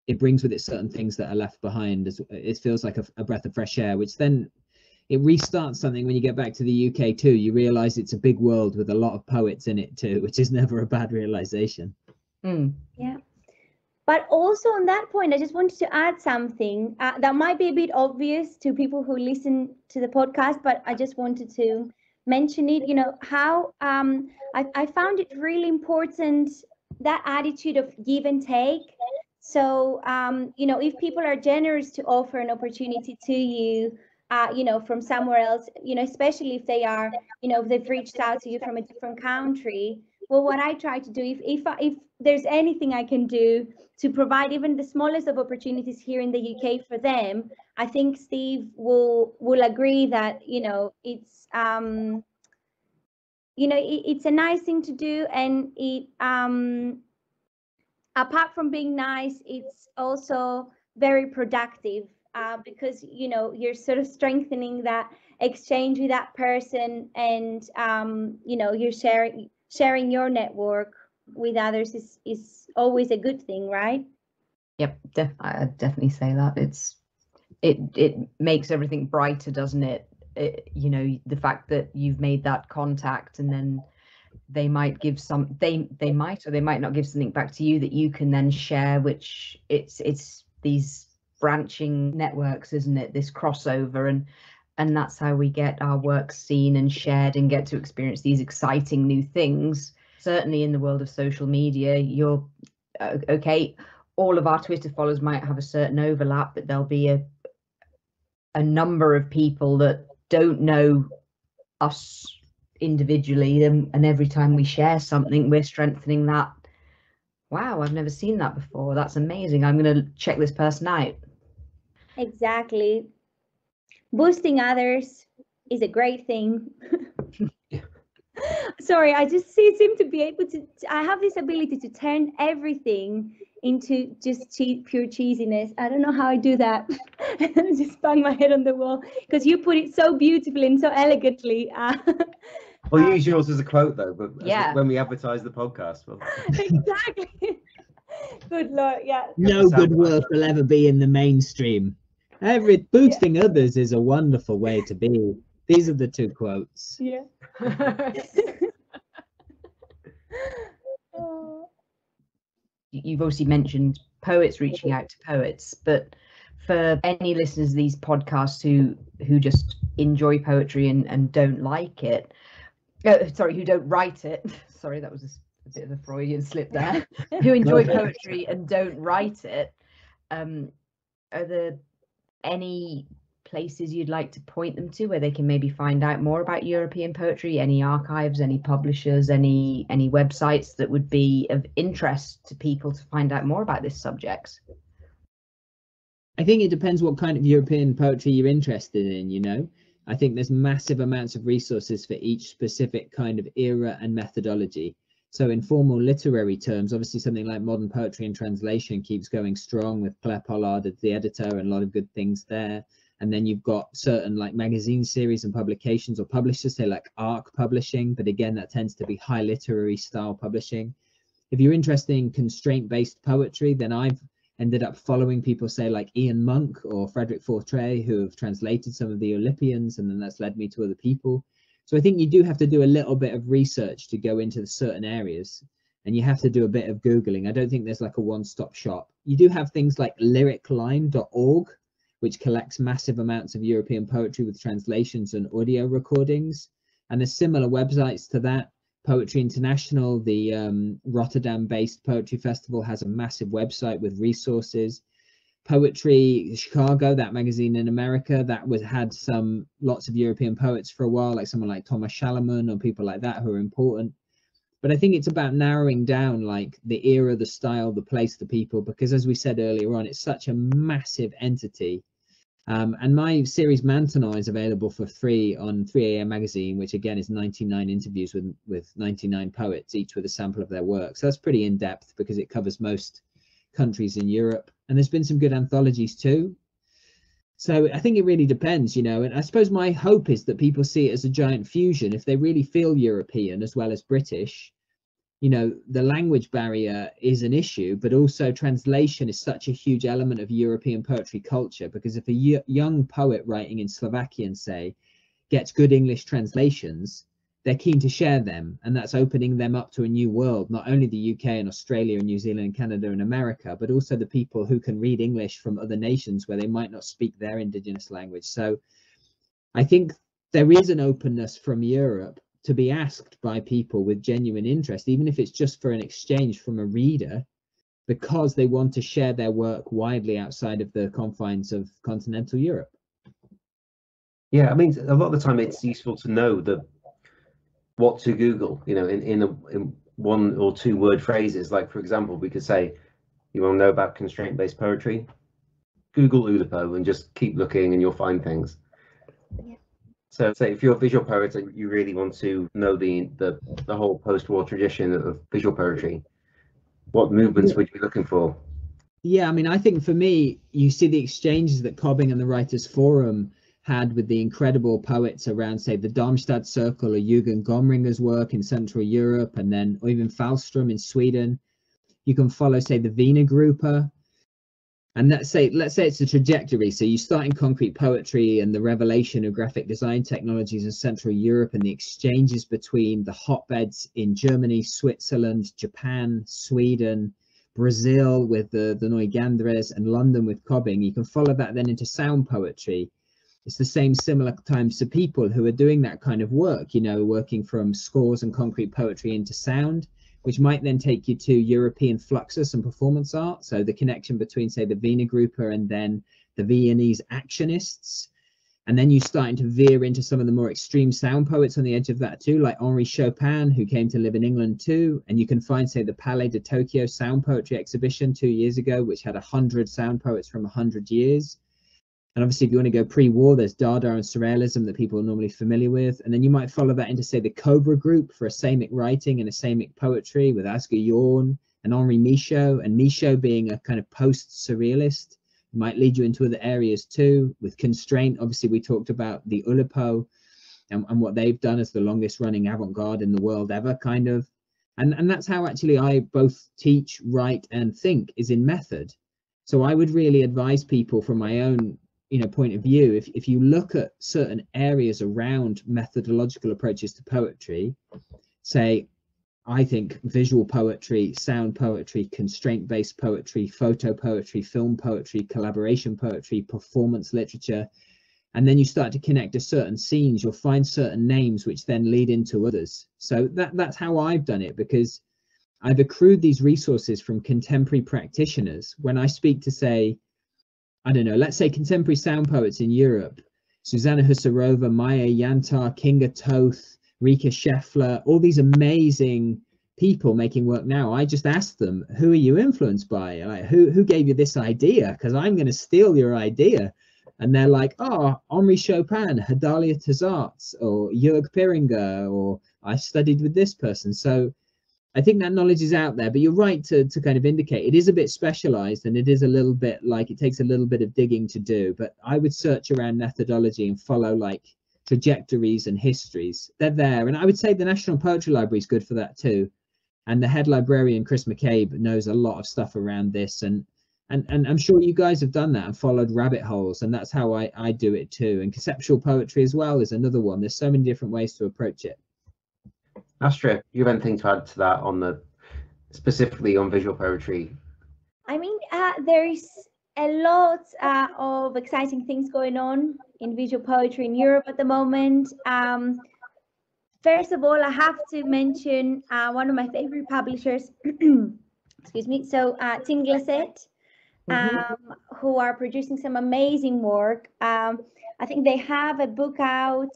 it brings with it certain things that are left behind. It feels like a breath of fresh air, which then it restarts something when you get back to the UK too. You realize it's a big world with a lot of poets in it too, which is never a bad realization. Yeah. But also on that point, I just wanted to add something that might be a bit obvious to people who listen to the podcast, but I just wanted to mention it. You know, how I found it really important, that attitude of give and take. So, you know, if people are generous to offer an opportunity to you, you know, from somewhere else, you know, especially if they are, you know, if they've reached out to you from a different country. Well, what I try to do, if there's anything I can do to provide even the smallest of opportunities here in the UK for them, I think Steve will agree that, you know, it's you know, it's a nice thing to do, and it apart from being nice, it's also very productive, because, you know, you're sort of strengthening that exchange with that person, and you know, you're sharing your network with others is always a good thing, right? Yep, I'd definitely say that. It makes everything brighter, doesn't it? You know, the fact that you've made that contact, and then they might give they might or they might not give something back to you that you can then share, which it's these branching networks, isn't it? This crossover, and that's how we get our work seen and shared and get to experience these exciting new things. Certainly in the world of social media, you're okay, all of our Twitter followers might have a certain overlap, but there'll be a number of people that don't know us individually, and every time we share something, we're strengthening that. Wow, I've never seen that before. That's amazing. I'm going to check this person out. Exactly. Boosting others is a great thing. Sorry, I just seem to be able to, I have this ability to turn everything into just pure cheesiness. I don't know how I do that. I just bang my head on the wall because you put it so beautifully and so elegantly. We'll use yours as a quote though, but yeah, when we advertise the podcast. Well. Exactly. Good Lord, yeah. No good work will ever be in the mainstream. Boosting others is a wonderful way to be. These are the two quotes. Yeah. You've obviously mentioned poets reaching out to poets, but for any listeners of these podcasts who just enjoy poetry and don't like it, who don't write it, sorry, that was a bit of a Freudian slip there, who enjoy poetry and don't write it, are there any places you'd like to point them to where they can maybe find out more about European poetry? Any archives, any publishers, any websites that would be of interest to people to find out more about this subject? I think it depends what kind of European poetry you're interested in, you know. I think there's massive amounts of resources for each specific kind of era and methodology. So in formal literary terms, obviously something like modern poetry and translation keeps going strong with Claire Pollard as the editor, and a lot of good things there. And then you've got certain like magazine series and publications or publishers, say like ARC Publishing, but again, that tends to be high literary style publishing. If you're interested in constraint-based poetry, then I've ended up following people, say like Ian Monk or Frederick Fortray, who have translated some of the Olympians, and then that's led me to other people. So I think you do have to do a little bit of research to go into the certain areas, and you have to do a bit of Googling. I don't think there's like a one-stop shop. You do have things like lyricline.org, which collects massive amounts of European poetry with translations and audio recordings. And there's similar websites to that. Poetry International, the Rotterdam-based poetry festival, has a massive website with resources. Poetry Chicago, that magazine in America, that had lots of European poets for a while, like someone like Thomas Shalaman or people like that who are important. But I think it's about narrowing down like the era, the style, the place, the people, because as we said earlier on, it's such a massive entity. And my series Maintenant is available for free on 3am magazine, which again is 99 interviews with 99 poets, each with a sample of their work. So that's pretty in depth because it covers most countries in Europe. And there's been some good anthologies too. So I think it really depends, you know, and I suppose my hope is that people see it as a giant fusion. If they really feel European as well as British, you know, the language barrier is an issue, but also translation is such a huge element of European poetry culture, because if a young poet writing in Slovakian, say, gets good English translations, they're keen to share them, and that's opening them up to a new world, not only the UK and Australia and New Zealand and Canada and America, but also the people who can read English from other nations where they might not speak their indigenous language. So I think there is an openness from Europe to be asked by people with genuine interest, even if it's just for an exchange from a reader, because they want to share their work widely outside of the confines of continental Europe. Yeah, I mean, a lot of the time it's useful to know what to Google, you know, in one or two word phrases. Like, for example, we could say, you want to know about constraint-based poetry? Google Oulipo and just keep looking and you'll find things. Yeah. So say if you're a visual poet and you really want to know the whole post-war tradition of visual poetry, what movements would you be looking for? Yeah, I mean, I think for me, you see the exchanges that Cobbing and the Writers' Forum had with the incredible poets around, say, the Darmstadt Circle or Jürgen Gomringer's work in Central Europe, and then or even Fallström in Sweden. You can follow, say, the Wiener Gruppe. And let's say it's a trajectory. So you start in concrete poetry and the revelation of graphic design technologies in Central Europe and the exchanges between the hotbeds in Germany, Switzerland, Japan, Sweden, Brazil with the Neugandres, and London with Cobbing. You can follow that then into sound poetry. It's the same similar types of people who are doing that kind of work, you know, working from scores and concrete poetry into sound, which might then take you to European fluxus and performance art. So the connection between, say, the Wiener Gruppe and then the Viennese actionists. And then you starting to veer into some of the more extreme sound poets on the edge of that too, like Henri Chopin, who came to live in England too. And you can find, say, the Palais de Tokyo sound poetry exhibition 2 years ago, which had 100 sound poets from 100 years. And obviously, if you want to go pre-war, there's Dada and Surrealism that people are normally familiar with. And then you might follow that into, say, the Cobra Group for Asamic writing and Asamic poetry with Asger Jorn and Henri Michaud. And Michaud being a kind of post-surrealist might lead you into other areas too. With Constraint, obviously, we talked about the Oulipo and what they've done as the longest running avant-garde in the world ever, kind of. And that's how actually I both teach, write, and think, is in method. So I would really advise people from my own point of view, if you look at certain areas around methodological approaches to poetry, say, I think visual poetry, sound poetry, constraint-based poetry, photo poetry, film poetry, collaboration poetry, performance literature, and then you start to connect to certain scenes, you'll find certain names which then lead into others. So that's how I've done it, because I've accrued these resources from contemporary practitioners. When I speak to, say, I don't know, let's say contemporary sound poets in Europe, Susanna Husarova, Maya Yantar, Kinga Toth, Rika Scheffler, all these amazing people making work now. I just asked them, who are you influenced by? Like, who gave you this idea? Because I'm going to steal your idea. And they're like, oh, Henri Chopin, Hadalia Tazarts, or Jörg Piringer, or I studied with this person. So I think that knowledge is out there, but you're right to kind of indicate it is a bit specialized, and it is a little bit like it takes a little bit of digging to do. But I would search around methodology and follow like trajectories and histories. They're there. And I would say the National Poetry Library is good for that too. And the head librarian, Chris McCabe, knows a lot of stuff around this. And I'm sure you guys have done that and followed rabbit holes. And that's how I do it too. And conceptual poetry as well is another one. There's so many different ways to approach it. Astra, you have anything to add to that specifically on visual poetry? I mean, there's a lot of exciting things going on in visual poetry in Europe at the moment. First of all, I have to mention one of my favorite publishers, excuse me, so Tim Glacet, who are producing some amazing work. I think they have a book out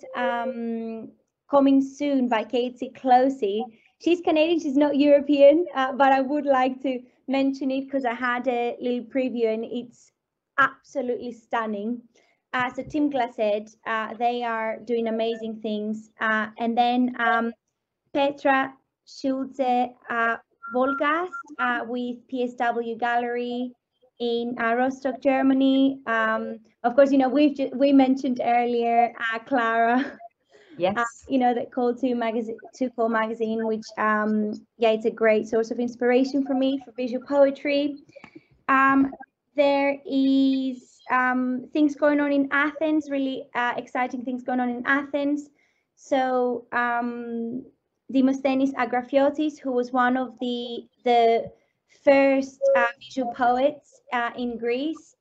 coming soon by Casey Closey. She's Canadian, she's not European, but I would like to mention it because I had a little preview and it's absolutely stunning. So Team Glacet, they are doing amazing things. And then Petra Schulze Volgast with PSW Gallery in Rostock, Germany. Of course, we mentioned earlier Clara. Yes. The Call to Call magazine, which it's a great source of inspiration for me for visual poetry. There is things going on in Athens, really exciting things going on in Athens. So Demosthenis Agrafiotis, who was one of the first visual poets in Greece,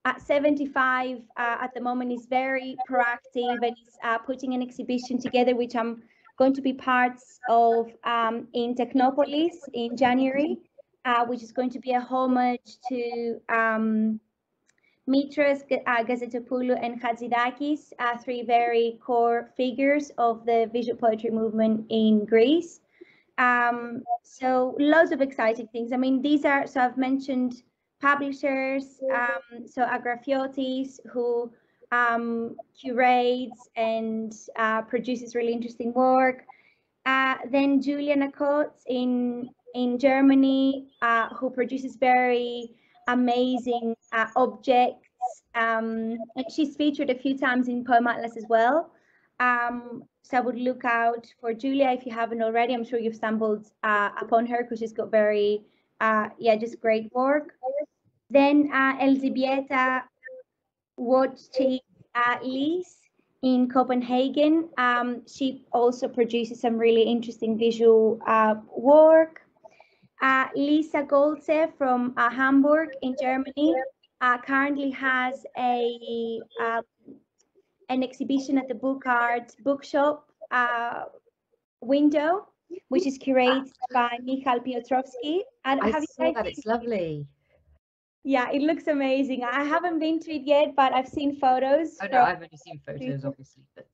at 75 at the moment is very proactive and is putting an exhibition together, which I'm going to be parts of in Technopolis in January, which is going to be a homage to Mitras, Gazetopoulou and Hatzidakis, three very core figures of the visual poetry movement in Greece. So loads of exciting things. I mean, these are, so I've mentioned publishers, so Agrafiotis, who curates and produces really interesting work. Then Julia Nakotz in Germany, who produces very amazing objects. And she's featured a few times in Poem Atlas as well. So I would look out for Julia if you haven't already. I'm sure you've stumbled upon her because she's got very, just great work. Then Elżbieta Wojcik-Lis in Copenhagen. She also produces some really interesting visual work. Lisa Goldse from Hamburg in Germany currently has an exhibition at the Book Art Bookshop window, which is curated by Michal Piotrowski. I saw that, it's lovely. Yeah, it looks amazing. I haven't been to it yet, but I've seen photos. Oh, no, I've only seen photos, obviously. But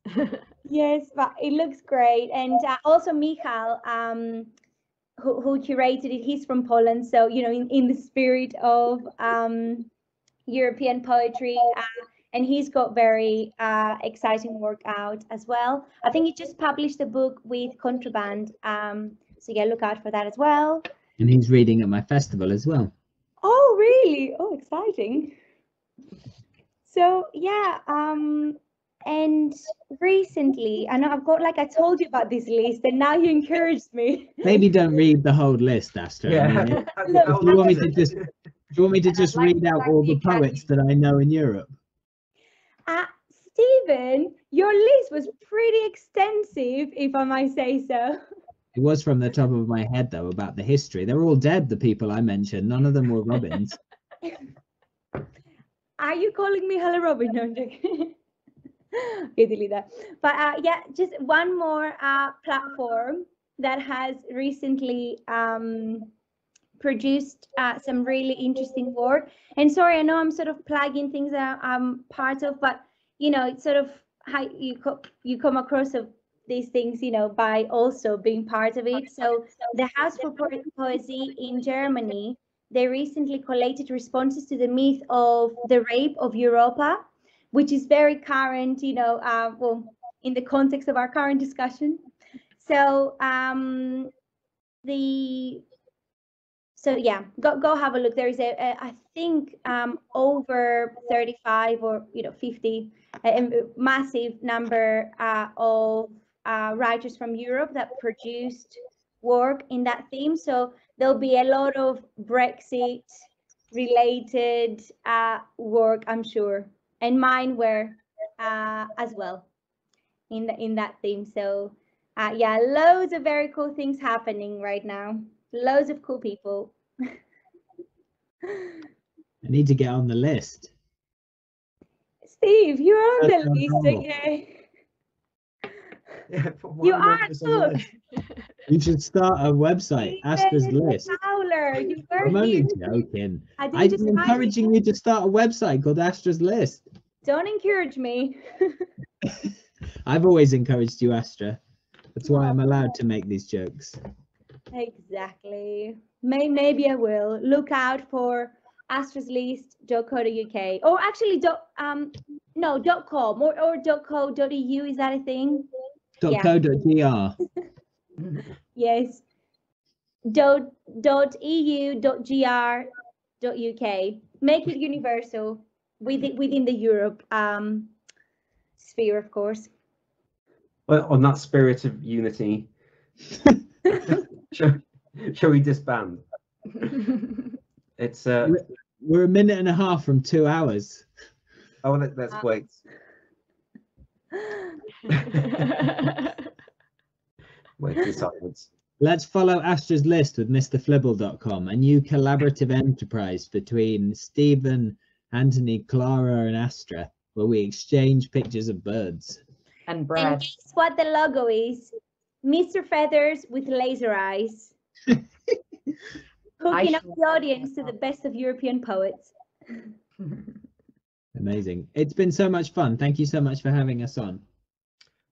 yes, but it looks great. And also Michal, who curated it, he's from Poland. So, in the spirit of European poetry, and he's got very exciting work out as well. I think he just published a book with Contraband. So yeah, look out for that as well. And he's reading at my festival as well. Oh, really? Oh, exciting. So yeah, and recently, I know I've got, like I told you about this list, and now you encouraged me. Maybe don't read the whole list, Astra. Yeah. I mean, if you want me to just read out all the poets that I know in Europe? Stephen, your list was pretty extensive, if I might say so. It was from the top of my head, though, about the history. They're all dead, the people I mentioned. None of them were Robins. Are you calling me Hello Robin? No, I'm joking. Okay, delete that. But yeah, just one more platform that has recently produced some really interesting work. And sorry, I know I'm sort of plugging things that I'm part of, but it's sort of how you come across of these things, by also being part of it. So the House for Poesy in Germany, they recently collated responses to the myth of the rape of Europa, which is very current, well, in the context of our current discussion. So yeah, go have a look. There is I think over 35 or 50, a massive number of writers from Europe that produced work in that theme. So there'll be a lot of Brexit related work, I'm sure, and mine were as well in that theme. So yeah, loads of very cool things happening right now. Loads of cool people. I need to get on the list. Steve, you're on the list, okay? Yeah, You are good. You should start a website, Astra's List. Fowler, you were I'm only here. joking. I'm I'm encouraging you to start a website called Astra's List. Don't encourage me. I've always encouraged you, Astra. That's why I'm allowed to make these jokes. Exactly. Maybe I will. Look out for astraslist.co.uk, or actually .com or .co.eu. Is that a thing? .co.gr. Yes. .eu.gr.uk. Make it universal within the Europe sphere, of course. Well, on that spirit of unity, shall we disband? It's We're a minute and a half from 2 hours. oh, let's wait. Wait in silence. Let's follow Astra's List with MrFlibble.com, a new collaborative enterprise between Stephen, Anthony, Clara, and Astra, where we exchange pictures of birds. And And Brad. guess what the logo is? Mr. Feathers with laser eyes. Hooking up the audience to the best of European poets. Amazing. It's been so much fun. Thank you so much for having us on.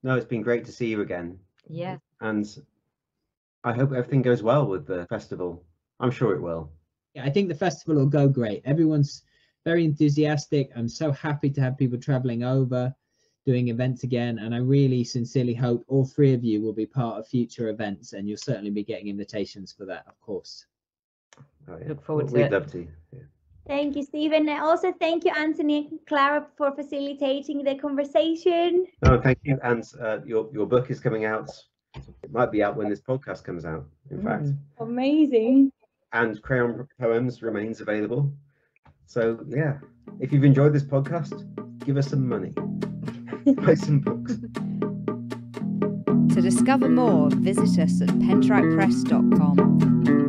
No, it's been great to see you again. Yeah. And I hope everything goes well with the festival. I'm sure it will. Yeah, I think the festival will go great. Everyone's very enthusiastic. I'm so happy to have people traveling over, doing events again. And I really sincerely hope all three of you will be part of future events, and you'll certainly be getting invitations for that, of course. Oh, yeah. Look forward to We'd it. love to. Yeah. Thank you, Stephen. And also thank you, Anthony and Clara, for facilitating the conversation. No, thank you. And your book is coming out. It might be out when this podcast comes out, in fact. Amazing. And Crayon Poems remains available. So yeah, if you've enjoyed this podcast, give us some money. Buy some books. To discover more, visit us at penteractpress.com.